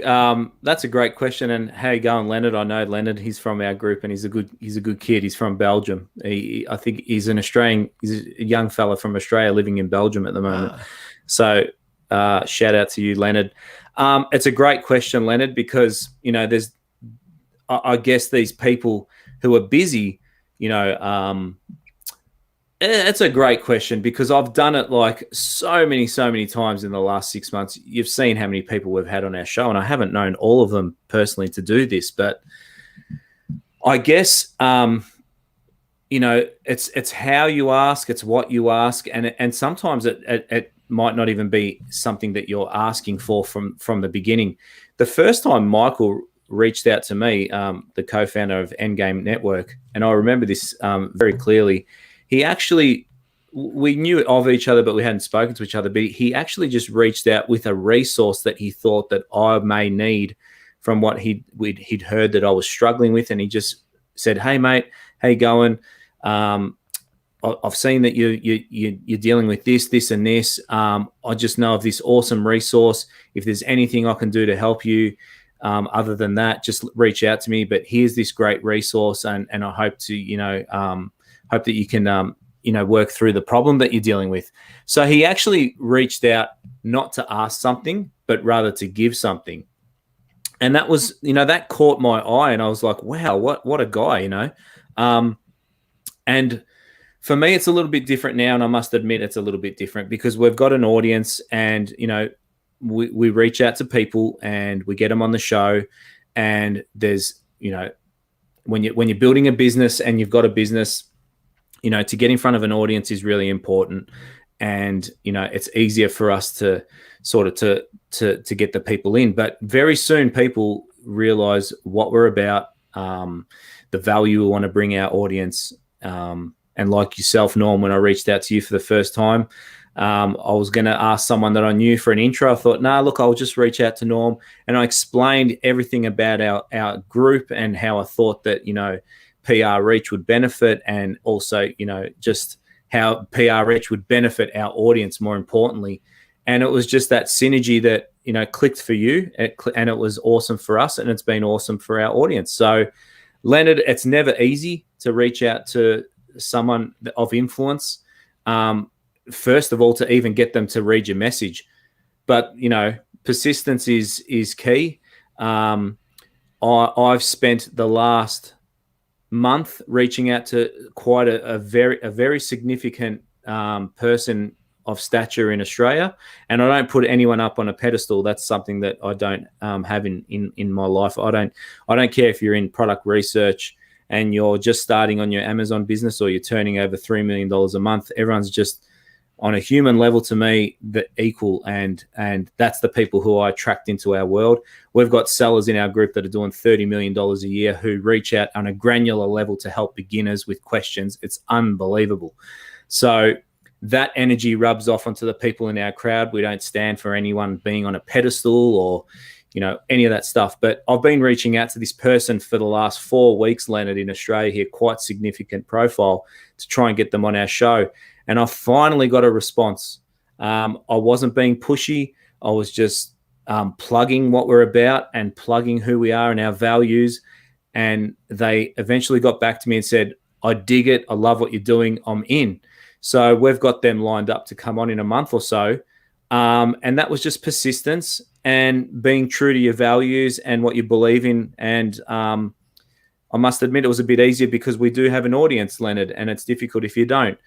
that's a great question. And how you going, Leonard? I know Leonard. He's from our group, and he's a good kid. He's from Belgium. I think he's an Australian. He's a young fella from Australia living in Belgium at the moment. So shout out to you, Leonard. It's a great question, Leonard, because there's, I guess, these people who are busy. It's a great question because I've done it like so many times in the last 6 months. You've seen how many people we've had on our show, and I haven't known all of them personally to do this, but I guess, it's how you ask, it's what you ask. And sometimes it might not even be something that you're asking for from the beginning. The first time Michael reached out to me, the co-founder of Endgame Network, and I remember this very clearly. We knew of each other, but we hadn't spoken to each other. But he actually just reached out with a resource that he thought that I may need from what he'd heard that I was struggling with. And he just said, "Hey, mate, how you going? I've seen that you're dealing with this and this. I just know of this awesome resource. If there's anything I can do to help you, other than that, just reach out to me. But here's this great resource, and I hope to hope that you can, work through the problem that you're dealing with." So he actually reached out not to ask something, but rather to give something. And that was, that caught my eye, and I was like, wow, what a guy, and for me, it's a little bit different now. And I must admit it's a little bit different because we've got an audience, and, we reach out to people and we get them on the show. And there's, when you're building a business and you've got a business, to get in front of an audience is really important. And, it's easier for us to sort of to get the people in. But very soon people realize what we're about, the value we want to bring our audience. And like yourself, Norm, when I reached out to you for the first time, I was going to ask someone that I knew for an intro. I thought, look, I'll just reach out to Norm. And I explained everything about our group and how I thought that, PR reach would benefit, and also, just how PR reach would benefit our audience more importantly. And it was just that synergy that, clicked for you, and it was awesome for us, and it's been awesome for our audience. So, Leonard, it's never easy to reach out to someone of influence. First of all, to even get them to read your message. But, persistence is key. I've spent the last month reaching out to quite a very significant person of stature in Australia. And I don't put anyone up on a pedestal. That's something that I don't have in my life. I don't care if you're in product research and you're just starting on your Amazon business, or you're turning over $3 million a month. Everyone's just, on a human level, to me, the equal, and that's the people who I attract into our world. We've got sellers in our group that are doing $30 million a year who reach out on a granular level to help beginners with questions. It's unbelievable. So that energy rubs off onto the people in our crowd. We don't stand for anyone being on a pedestal or, any of that stuff. But I've been reaching out to this person for the last 4 weeks, Leonard, in Australia here, quite significant profile, to try and get them on our show. And I finally got a response. I wasn't being pushy. I was just plugging what we're about and plugging who we are and our values. And they eventually got back to me and said, "I dig it. I love what you're doing. I'm in." So we've got them lined up to come on in a month or so. And that was just persistence and being true to your values and what you believe in. And I must admit it was a bit easier because we do have an audience, Leonard, and it's difficult if you don't.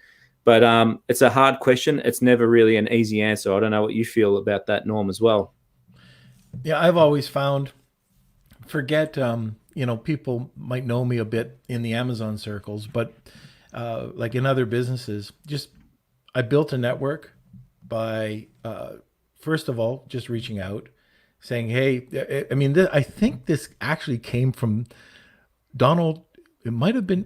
But it's a hard question. It's never really an easy answer. I don't know what you feel about that, Norm, as well. Yeah, I've always found, people might know me a bit in the Amazon circles, but like in other businesses, I built a network by, first of all, just reaching out, saying, hey, I think this actually came from Donald. It might have been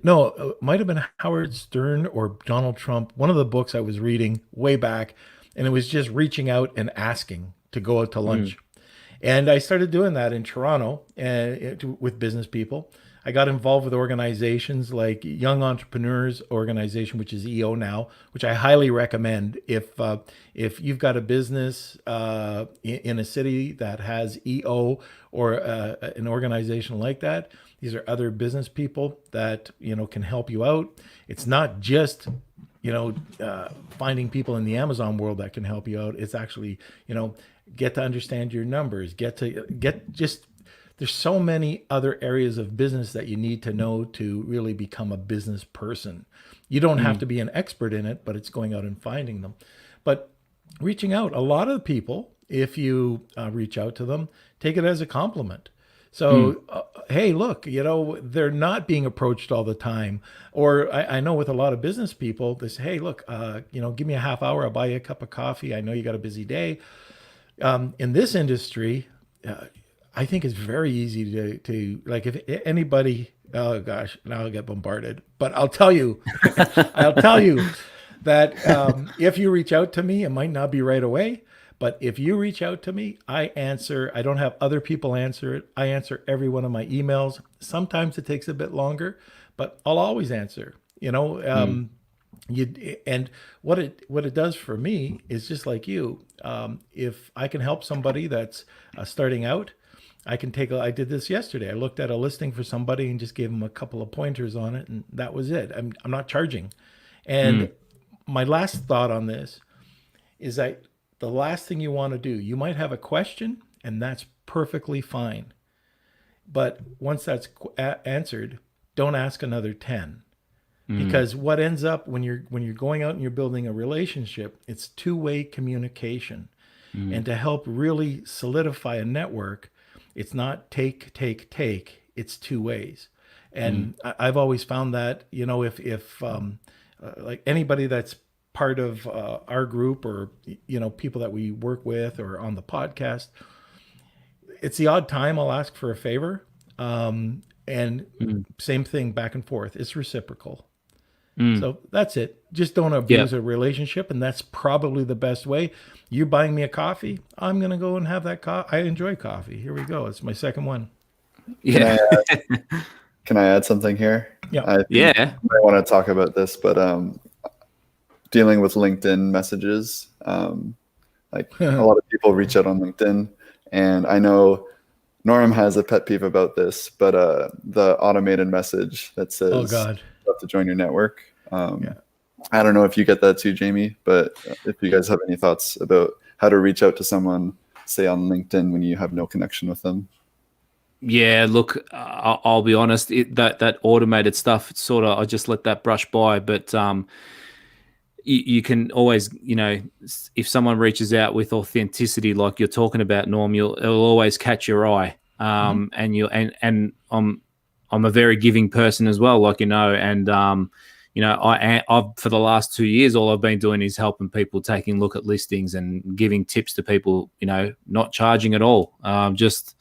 Howard Stern or Donald Trump, one of the books I was reading way back. And it was just reaching out and asking to go out to lunch. And I started doing that in Toronto with business people. I got involved with organizations like Young Entrepreneurs Organization, which is EO now, which I highly recommend if you've got a business in a city that has EO or an organization like that. These are other business people that can help you out. It's not just finding people in the Amazon world that can help you out. It's actually get to understand your numbers. There's so many other areas of business that you need to know to really become a business person. You don't have to be an expert in it, but it's going out and finding them. But reaching out, a lot of people, if you reach out to them, take it as a compliment. So, hey, look, they're not being approached all the time. Or I know with a lot of business people, they say, hey, look, give me a half hour. I'll buy you a cup of coffee. I know you got a busy day. In this industry, I think it's very easy to like if anybody, oh gosh, now I'll get bombarded, but I'll tell you that if you reach out to me, it might not be right away, but if you reach out to me, I answer. I don't have other people answer it. I answer every one of my emails. Sometimes it takes a bit longer, but I'll always answer, and what it does for me is just like you, if I can help somebody that's starting out, I did this yesterday. I looked at a listing for somebody and just gave them a couple of pointers on it, and that was it. I'm not charging. And my last thought on this is that the last thing you want to do, you might have a question, and that's perfectly fine. But once that's answered, don't ask another 10. Because what ends up when you're going out and you're building a relationship, it's two-way communication. And to help really solidify a network, it's not take, it's two ways. And I've always found that, if like anybody that's part of our group or, people that we work with or on the podcast, it's the odd time I'll ask for a favor. And same thing back and forth. It's reciprocal. So that's it. Just don't abuse a relationship. And that's probably the best way. You're buying me a coffee. I'm going to go and have that coffee. I enjoy coffee. Here we go. It's my second one. Yeah. Can I add something here? Yeah. I want to talk about this, but dealing with LinkedIn messages, like a lot of people reach out on LinkedIn, and I know Norm has a pet peeve about this, but the automated message that says, "Oh God, you have to join your network." I don't know if you get that too, Jamie, but if you guys have any thoughts about how to reach out to someone, say on LinkedIn, when you have no connection with them. Yeah, look, I'll be honest. That automated stuff, I just let that brush by. But you can always, if someone reaches out with authenticity, like you're talking about, Norm, it'll always catch your eye. And I'm a very giving person as well, like and I've for the last 2 years, all I've been doing is helping people, taking a look at listings and giving tips to people. Not charging at all, just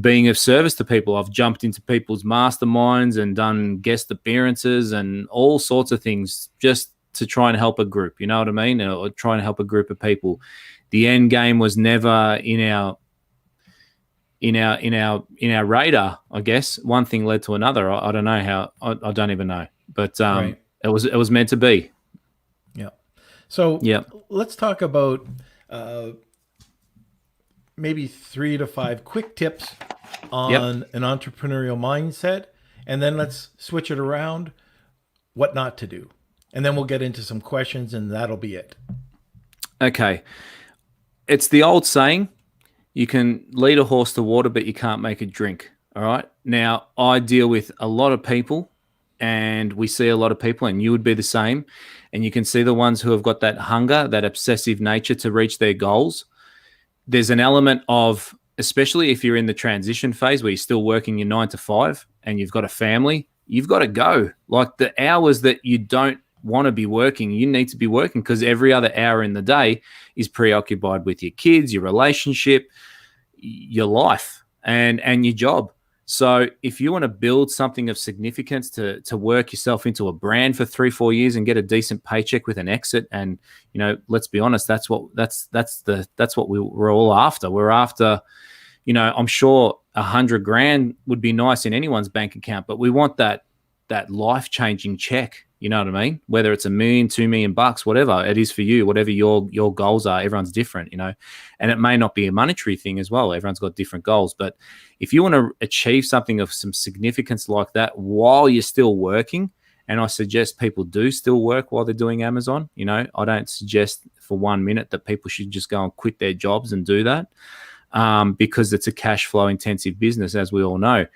being of service to people. I've jumped into people's masterminds and done guest appearances and all sorts of things just to try and help a group. You know what I mean? Or try and help a group of people. The end game was never in our radar. I guess one thing led to another. I don't know how. I don't even know. But right. It was meant to be. Yeah. So let's talk about maybe 3 to 5 quick tips on an entrepreneurial mindset, and then let's switch it around, what not to do. And then we'll get into some questions, and that'll be it. Okay. It's the old saying, you can lead a horse to water, but you can't make it drink. All right. Now, I deal with a lot of people, and we see a lot of people, and you would be the same. And you can see the ones who have got that hunger, that obsessive nature to reach their goals. There's an element of, especially if you're in the transition phase where you're still working your 9 to 5 and you've got a family, you've got to go. Like the hours that you don't want to be working, you need to be working, because every other hour in the day is preoccupied with your kids, your relationship, your life, and your job. So if you want to build something of significance to work yourself into a brand for 3-4 years and get a decent paycheck with an exit, and let's be honest, that's what we're all after. We're after, I'm sure $100,000 would be nice in anyone's bank account, but we want that life-changing check. You know what I mean? Whether it's $1 million, $2 million, whatever it is for you, whatever your goals are, everyone's different, and it may not be a monetary thing as well. Everyone's got different goals. But if you want to achieve something of some significance like that while you're still working, and I suggest people do still work while they're doing Amazon, I don't suggest for 1 minute that people should just go and quit their jobs and do that, because it's a cash flow intensive business, as we all know.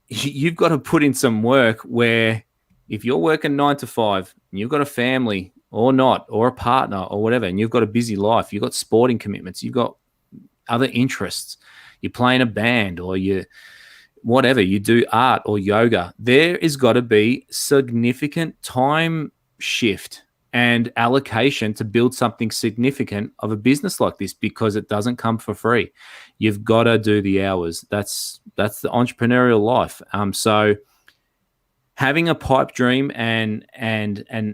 You've got to put in some work where if you're working 9 to 5 and you've got a family or not, or a partner or whatever, and you've got a busy life, you've got sporting commitments, you've got other interests, you're playing a band, or you do art or yoga, there has got to be significant time shift and allocation to build something significant of a business like this, because it doesn't come for free. You've got to do the hours. That's the entrepreneurial life. So having a pipe dream and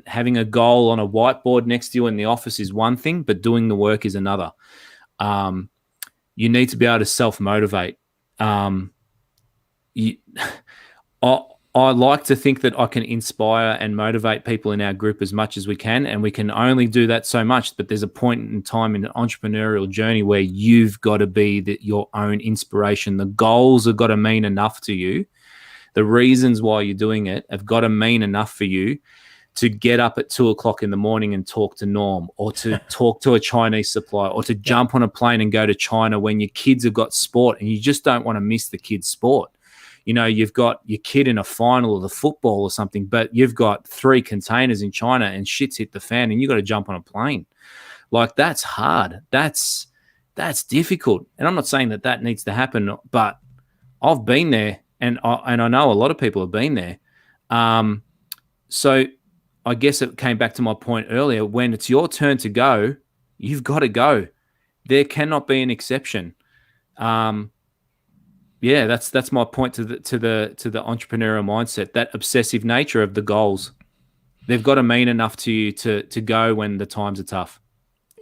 having a goal on a whiteboard next to you in the office is one thing, but doing the work is another. You need to be able to self-motivate. I like to think that I can inspire and motivate people in our group as much as we can, and we can only do that so much. But there's a point in time in an entrepreneurial journey where you've got to be your own inspiration. The goals have got to mean enough to you. The reasons why you're doing it have got to mean enough for you to get up at 2:00 in the morning and talk to Norm, or to talk to a Chinese supplier, or to jump on a plane and go to China when your kids have got sport and you just don't want to miss the kids' sport. You've got your kid in a final of the football or something, but you've got 3 containers in China and shit's hit the fan and you've got to jump on a plane. Like, that's hard. That's difficult. And I'm not saying that needs to happen, but I've been there, and I know a lot of people have been there. So I guess it came back to my point earlier. When it's your turn to go, you've got to go. There cannot be an exception. Yeah, that's my point to the entrepreneurial mindset, that obsessive nature of the goals. They've got to mean enough to you to go when the times are tough.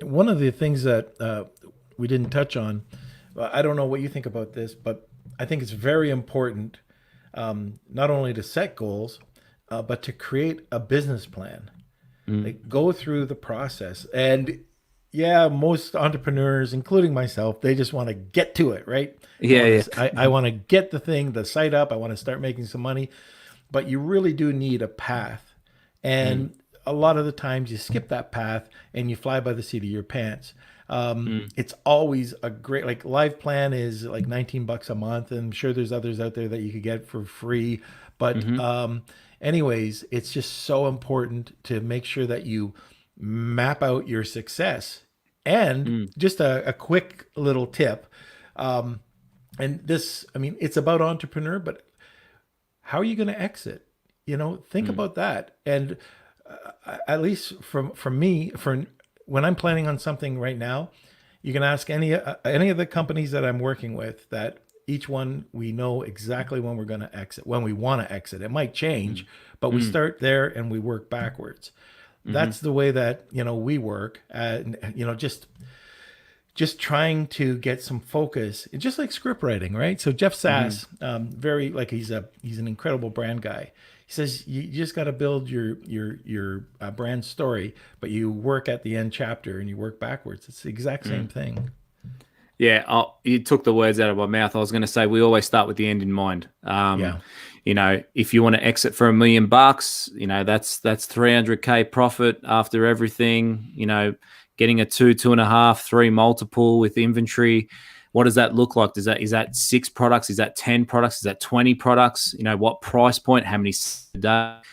One of the things that we didn't touch on, I don't know what you think about this, but I think it's very important not only to set goals, but to create a business plan. Like, go through the process. And yeah, most entrepreneurs, including myself, they just want to get to it, right? I want to get the site up. I want to start making some money. But you really do need a path. And a lot of the times you skip that path and you fly by the seat of your pants. It's always a great, Live Plan is like $19 a month. And I'm sure there's others out there that you could get for free. But anyways, it's just so important to make sure that you map out your success. And just a quick little tip. And this, it's about entrepreneur, but how are you going to exit? Think about that. And at least from me, for when I'm planning on something right now, you can ask any of the companies that I'm working with, that each one, we know exactly when we're going to exit, when we want to exit. It might change, but we start there and we work backwards. That's the way that, we work, just trying to get some focus, just like script writing, right? So Jeff Sass, he's an incredible brand guy. He says, you just got to build your brand story, but you work at the end chapter and you work backwards. It's the exact same thing. Yeah, you took the words out of my mouth. I was going to say, we always start with the end in mind. If you want to exit for $1 million, that's $300K profit after everything, getting a 2.5, 3 multiple with inventory. What does that look like? Is that 6 products? Is that 10 products? Is that 20 products? What price point? How many a day? Got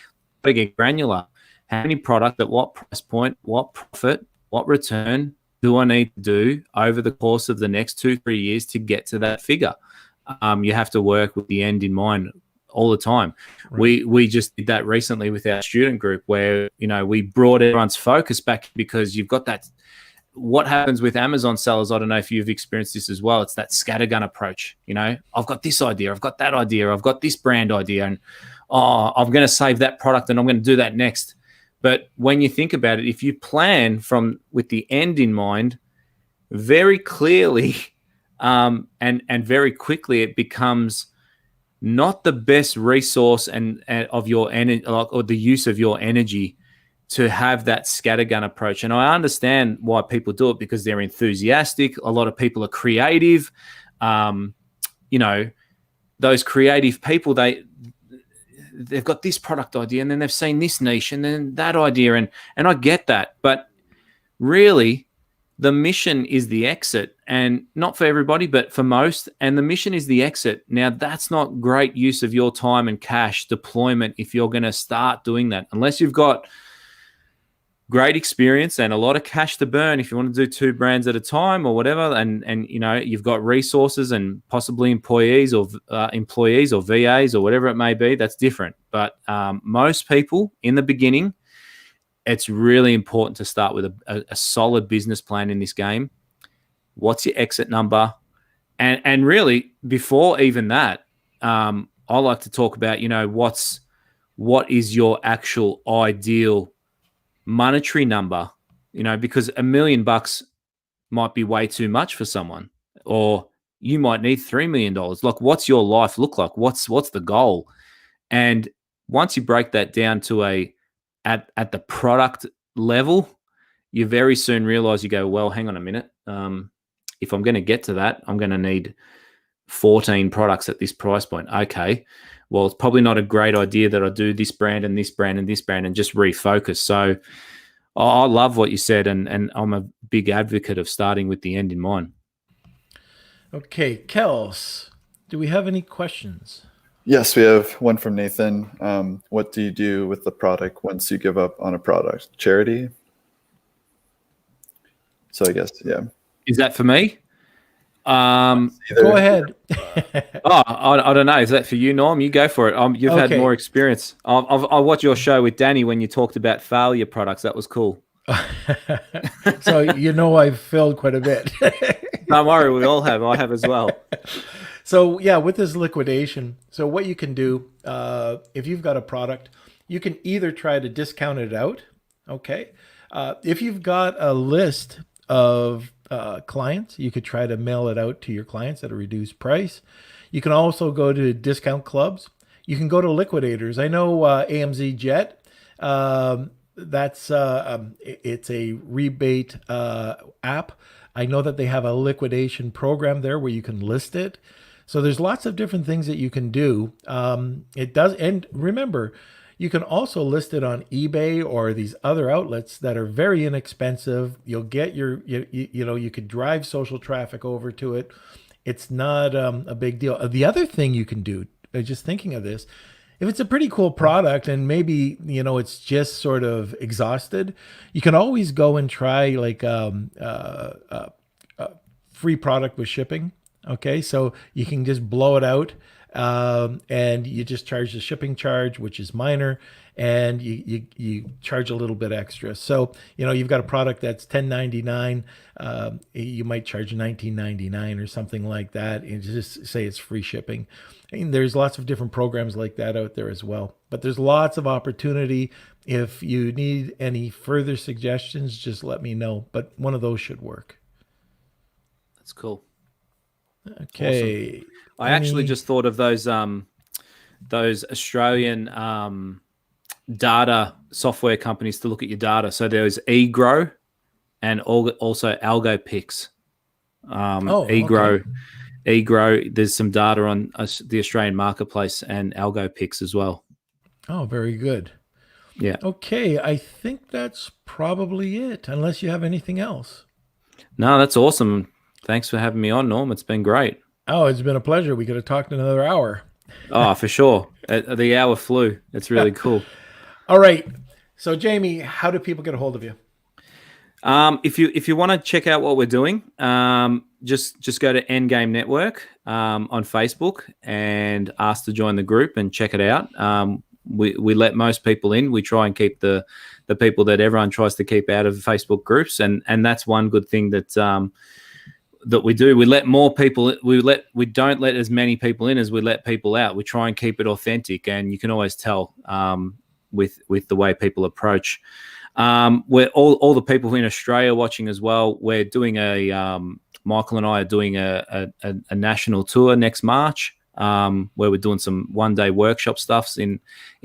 to get granular. How many product at what price point? What profit? What return do I need to do over the course of the next 2-3 years to get to that figure? You have to work with the end in mind all the time. Right. We just did that recently with our student group, where we brought everyone's focus back, because you've got that what happens with Amazon sellers, I don't know if you've experienced this as well. It's that scattergun approach. I've got this idea, I've got that idea, I've got this brand idea, and I'm going to save that product and I'm going to do that next. But when you think about it, if you plan with the end in mind, very clearly and very quickly, it becomes not the best resource and of your energy, or the use of your energy, to have that scattergun approach. And I understand why people do it, because they're enthusiastic. A lot of people are creative. Those creative people, they've got this product idea, and then they've seen this niche and then that idea. And I get that. But really, the mission is the exit, and not for everybody, but for most. And the mission is the exit. Now, that's not great use of your time and cash deployment if you're going to start doing that, unless you've got great experience and a lot of cash to burn if you want to do 2 brands at a time or whatever, and you've got resources and possibly employees or VAs or whatever it may be. That's different. But most people in the beginning, it's really important to start with a solid business plan in this game. What's your exit number? And really, before even that, I like to talk about, what is your actual ideal monetary number, because $1 million might be way too much for someone, or you might need $3 million. Like, what's your life look like? What's the goal? And once you break that down to at the product level, you very soon realize, you go, well, hang on a minute. If I'm going to get to that, I'm going to need 14 products at this price point. Okay, well, it's probably not a great idea that I do this brand and this brand and this brand and just refocus. So I love what you said, and I'm a big advocate of starting with the end in mind. Okay, Kels, do we have any questions? Yes, we have one from Nathan. What do you do with the product once you give up on a product? Charity? So I guess, yeah. Is that for me? Go ahead. I don't know. Is that for you, Norm? You go for it. You've had more experience. I watched your show with Danny when you talked about failure products. That was cool. So I've failed quite a bit. Don't worry, we all have. I have as well. So yeah, with this liquidation, so what you can do, if you've got a product, you can either try to discount it out. Okay. If you've got a list of clients, you could try to mail it out to your clients at a reduced price. You can also go to discount clubs. You can go to liquidators. I know AMZ Jet. It's a rebate app. I know that they have a liquidation program there where you can list it. So there's lots of different things that you can do. It does, and remember, you can also list it on eBay or these other outlets that are very inexpensive. You'll get you could drive social traffic over to it. It's not a big deal. The other thing you can do, just thinking of this, if it's a pretty cool product and maybe, it's just sort of exhausted, you can always go and try like free product with shipping. Okay, so you can just blow it out. And you just charge the shipping charge, which is minor, and you charge a little bit extra. So, you've got a product that's $10.99, you might charge $19.99 or something like that, and just say it's free shipping. And there's lots of different programs like that out there as well. But there's lots of opportunity. If you need any further suggestions, just let me know. But one of those should work. That's cool. Okay. Awesome. I actually just thought of those Australian data software companies to look at your data. So there's eGrow and also AlgoPix. eGrow. There's some data on the Australian marketplace and AlgoPix as well. Oh, very good. Yeah. Okay, I think that's probably it, unless you have anything else. No, that's awesome. Thanks for having me on, Norm. It's been great. Oh, it's been a pleasure. We could have talked another hour. Oh, for sure. The hour flew. It's really cool. All right. So, Jamie, how do people get a hold of you? If you want to check out what we're doing, just go to Endgame Network on Facebook and ask to join the group and check it out. we let most people in. We try and keep the people that everyone tries to keep out of Facebook groups, and that's one good thing that that we do. We let more people. We don't let as many people in as we let people out. We try and keep it authentic, and you can always tell with the way people approach. We're all the people in Australia watching as well. We're doing Michael and I are doing a national tour next March, where we're doing some one-day workshop stuffs in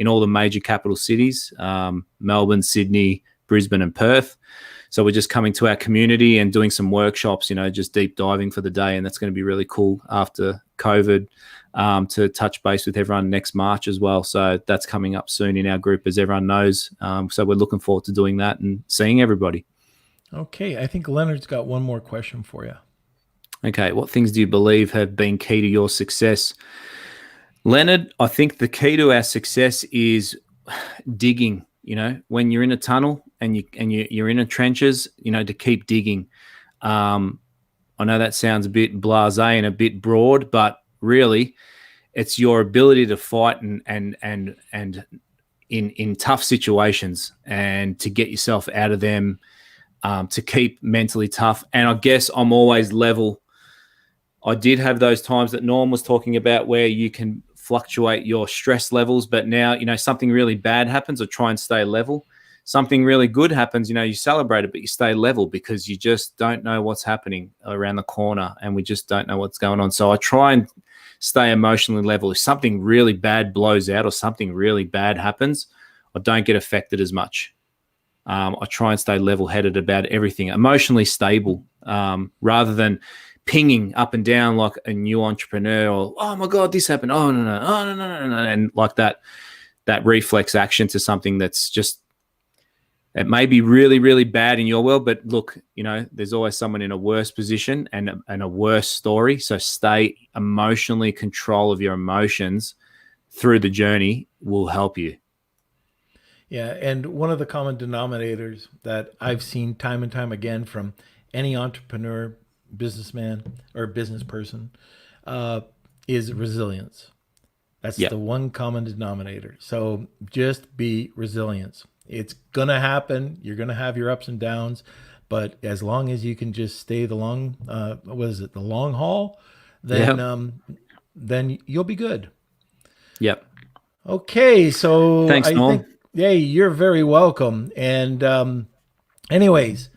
all the major capital cities, Melbourne, Sydney, Brisbane, and Perth. So we're just coming to our community and doing some workshops, just deep diving for the day. And that's going to be really cool after COVID, to touch base with everyone next March as well. So that's coming up soon in our group, as everyone knows. So we're looking forward to doing that and seeing everybody. Okay. I think Leonard's got one more question for you. Okay. What things do you believe have been key to your success? Leonard, I think the key to our success is digging. When you're in a tunnel and you're in the trenches, to keep digging. I know that sounds a bit blasé and a bit broad, but really, it's your ability to fight and in tough situations and to get yourself out of them, to keep mentally tough. And I guess I'm always level. I did have those times that Norm was talking about where you can fluctuate your stress levels, but now, something really bad happens, I try and stay level. Something really good happens, you celebrate it, but you stay level because you just don't know what's happening around the corner, and we just don't know what's going on. So I try and stay emotionally level. If something really bad blows out or something really bad happens, I don't get affected as much. I try and stay level-headed about everything, emotionally stable, rather than pinging up and down like a new entrepreneur, or, oh my God, this happened. Oh no. And like that reflex action to something that's just, it may be really, really bad in your world, but look, there's always someone in a worse position and a worse story. So stay emotionally control of your emotions through the journey will help you. Yeah. And one of the common denominators that I've seen time and time again from any entrepreneur, businessman, or business person is resilience. That's the one common denominator. So just be resilient. It's going to happen. You're going to have your ups and downs, but as long as you can just stay the long haul, then you'll be good. Yep. Okay. So thanks, Norm. Hey, you're very welcome. And anyways,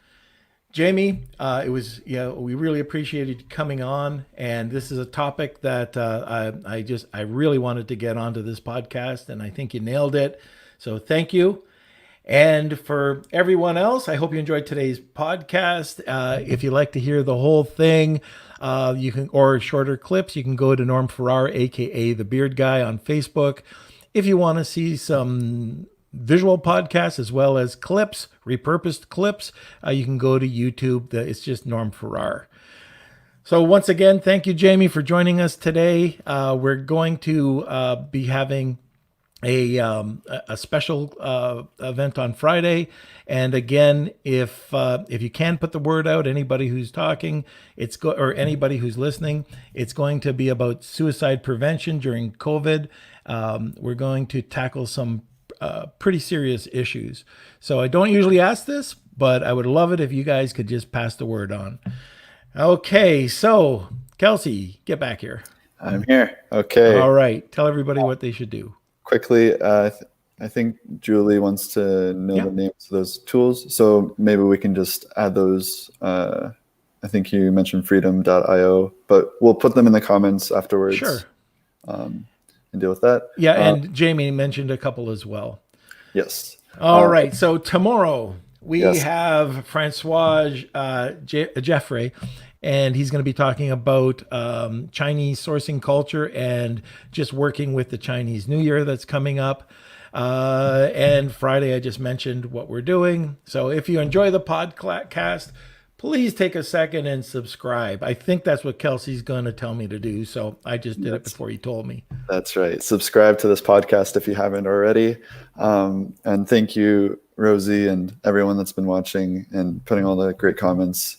Jamie, we really appreciated you coming on, and this is a topic that I really wanted to get onto this podcast, and I think you nailed it. So thank you. And for everyone else, I hope you enjoyed today's podcast. If you'd like to hear the whole thing, you can, or shorter clips, you can go to Norm Farrar, aka the Beard Guy, on Facebook. If you want to see some visual podcasts as well as clips, repurposed clips, you can go to YouTube. It's just Norm Farrar. So once again, thank you, Jamie, for joining us today. We're going to be having a special event on Friday. And again, if you can put the word out, anybody who's talking, or anybody who's listening, it's going to be about suicide prevention during COVID. We're going to tackle some pretty serious issues. So I don't usually ask this, but I would love it if you guys could just pass the word on. Okay, so Kelsey, get back here. I'm here. Okay. All right. Tell everybody what they should do. Quickly, I think Julie wants to know the names of those tools. So maybe we can just add those. I think you mentioned freedom.io, but we'll put them in the comments afterwards. Sure. And deal with that. Yeah, and Jamie mentioned a couple as well. Yes. All right. So tomorrow we have Francois Jeffrey, and he's going to be talking about Chinese sourcing culture and just working with the Chinese New Year that's coming up. And Friday, I just mentioned what we're doing. So if you enjoy the podcast, please take a second and subscribe. I think that's what Kelsey's going to tell me to do. So I just did it before he told me. That's right. Subscribe to this podcast if you haven't already. And thank you, Rosie, and everyone that's been watching and putting all the great comments.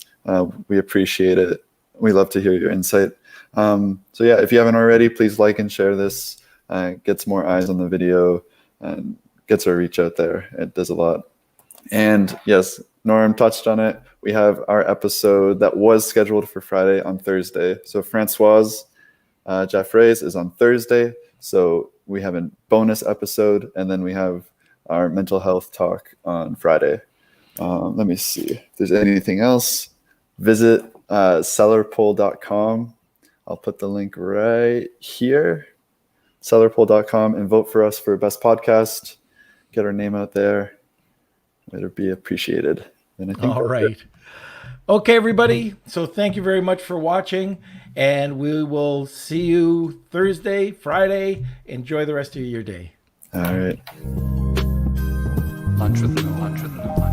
We appreciate it. We love to hear your insight. So yeah, if you haven't already, please like and share this. Gets more eyes on the video. and gets our reach out there. It does a lot. And yes, Norm touched on it. We have our episode that was scheduled for Friday on Thursday. So Francoise Jaffray's is on Thursday. So we have a bonus episode, and then we have our mental health talk on Friday. Let me see if there's anything else. Visit sellerpoll.com. I'll put the link right here. Sellerpoll.com, and vote for us for best podcast. Get our name out there. It'll be appreciated. And I think All right. Okay, everybody. So thank you very much for watching, and we will see you Thursday, Friday. Enjoy the rest of your day. All right. Entrepreneurial.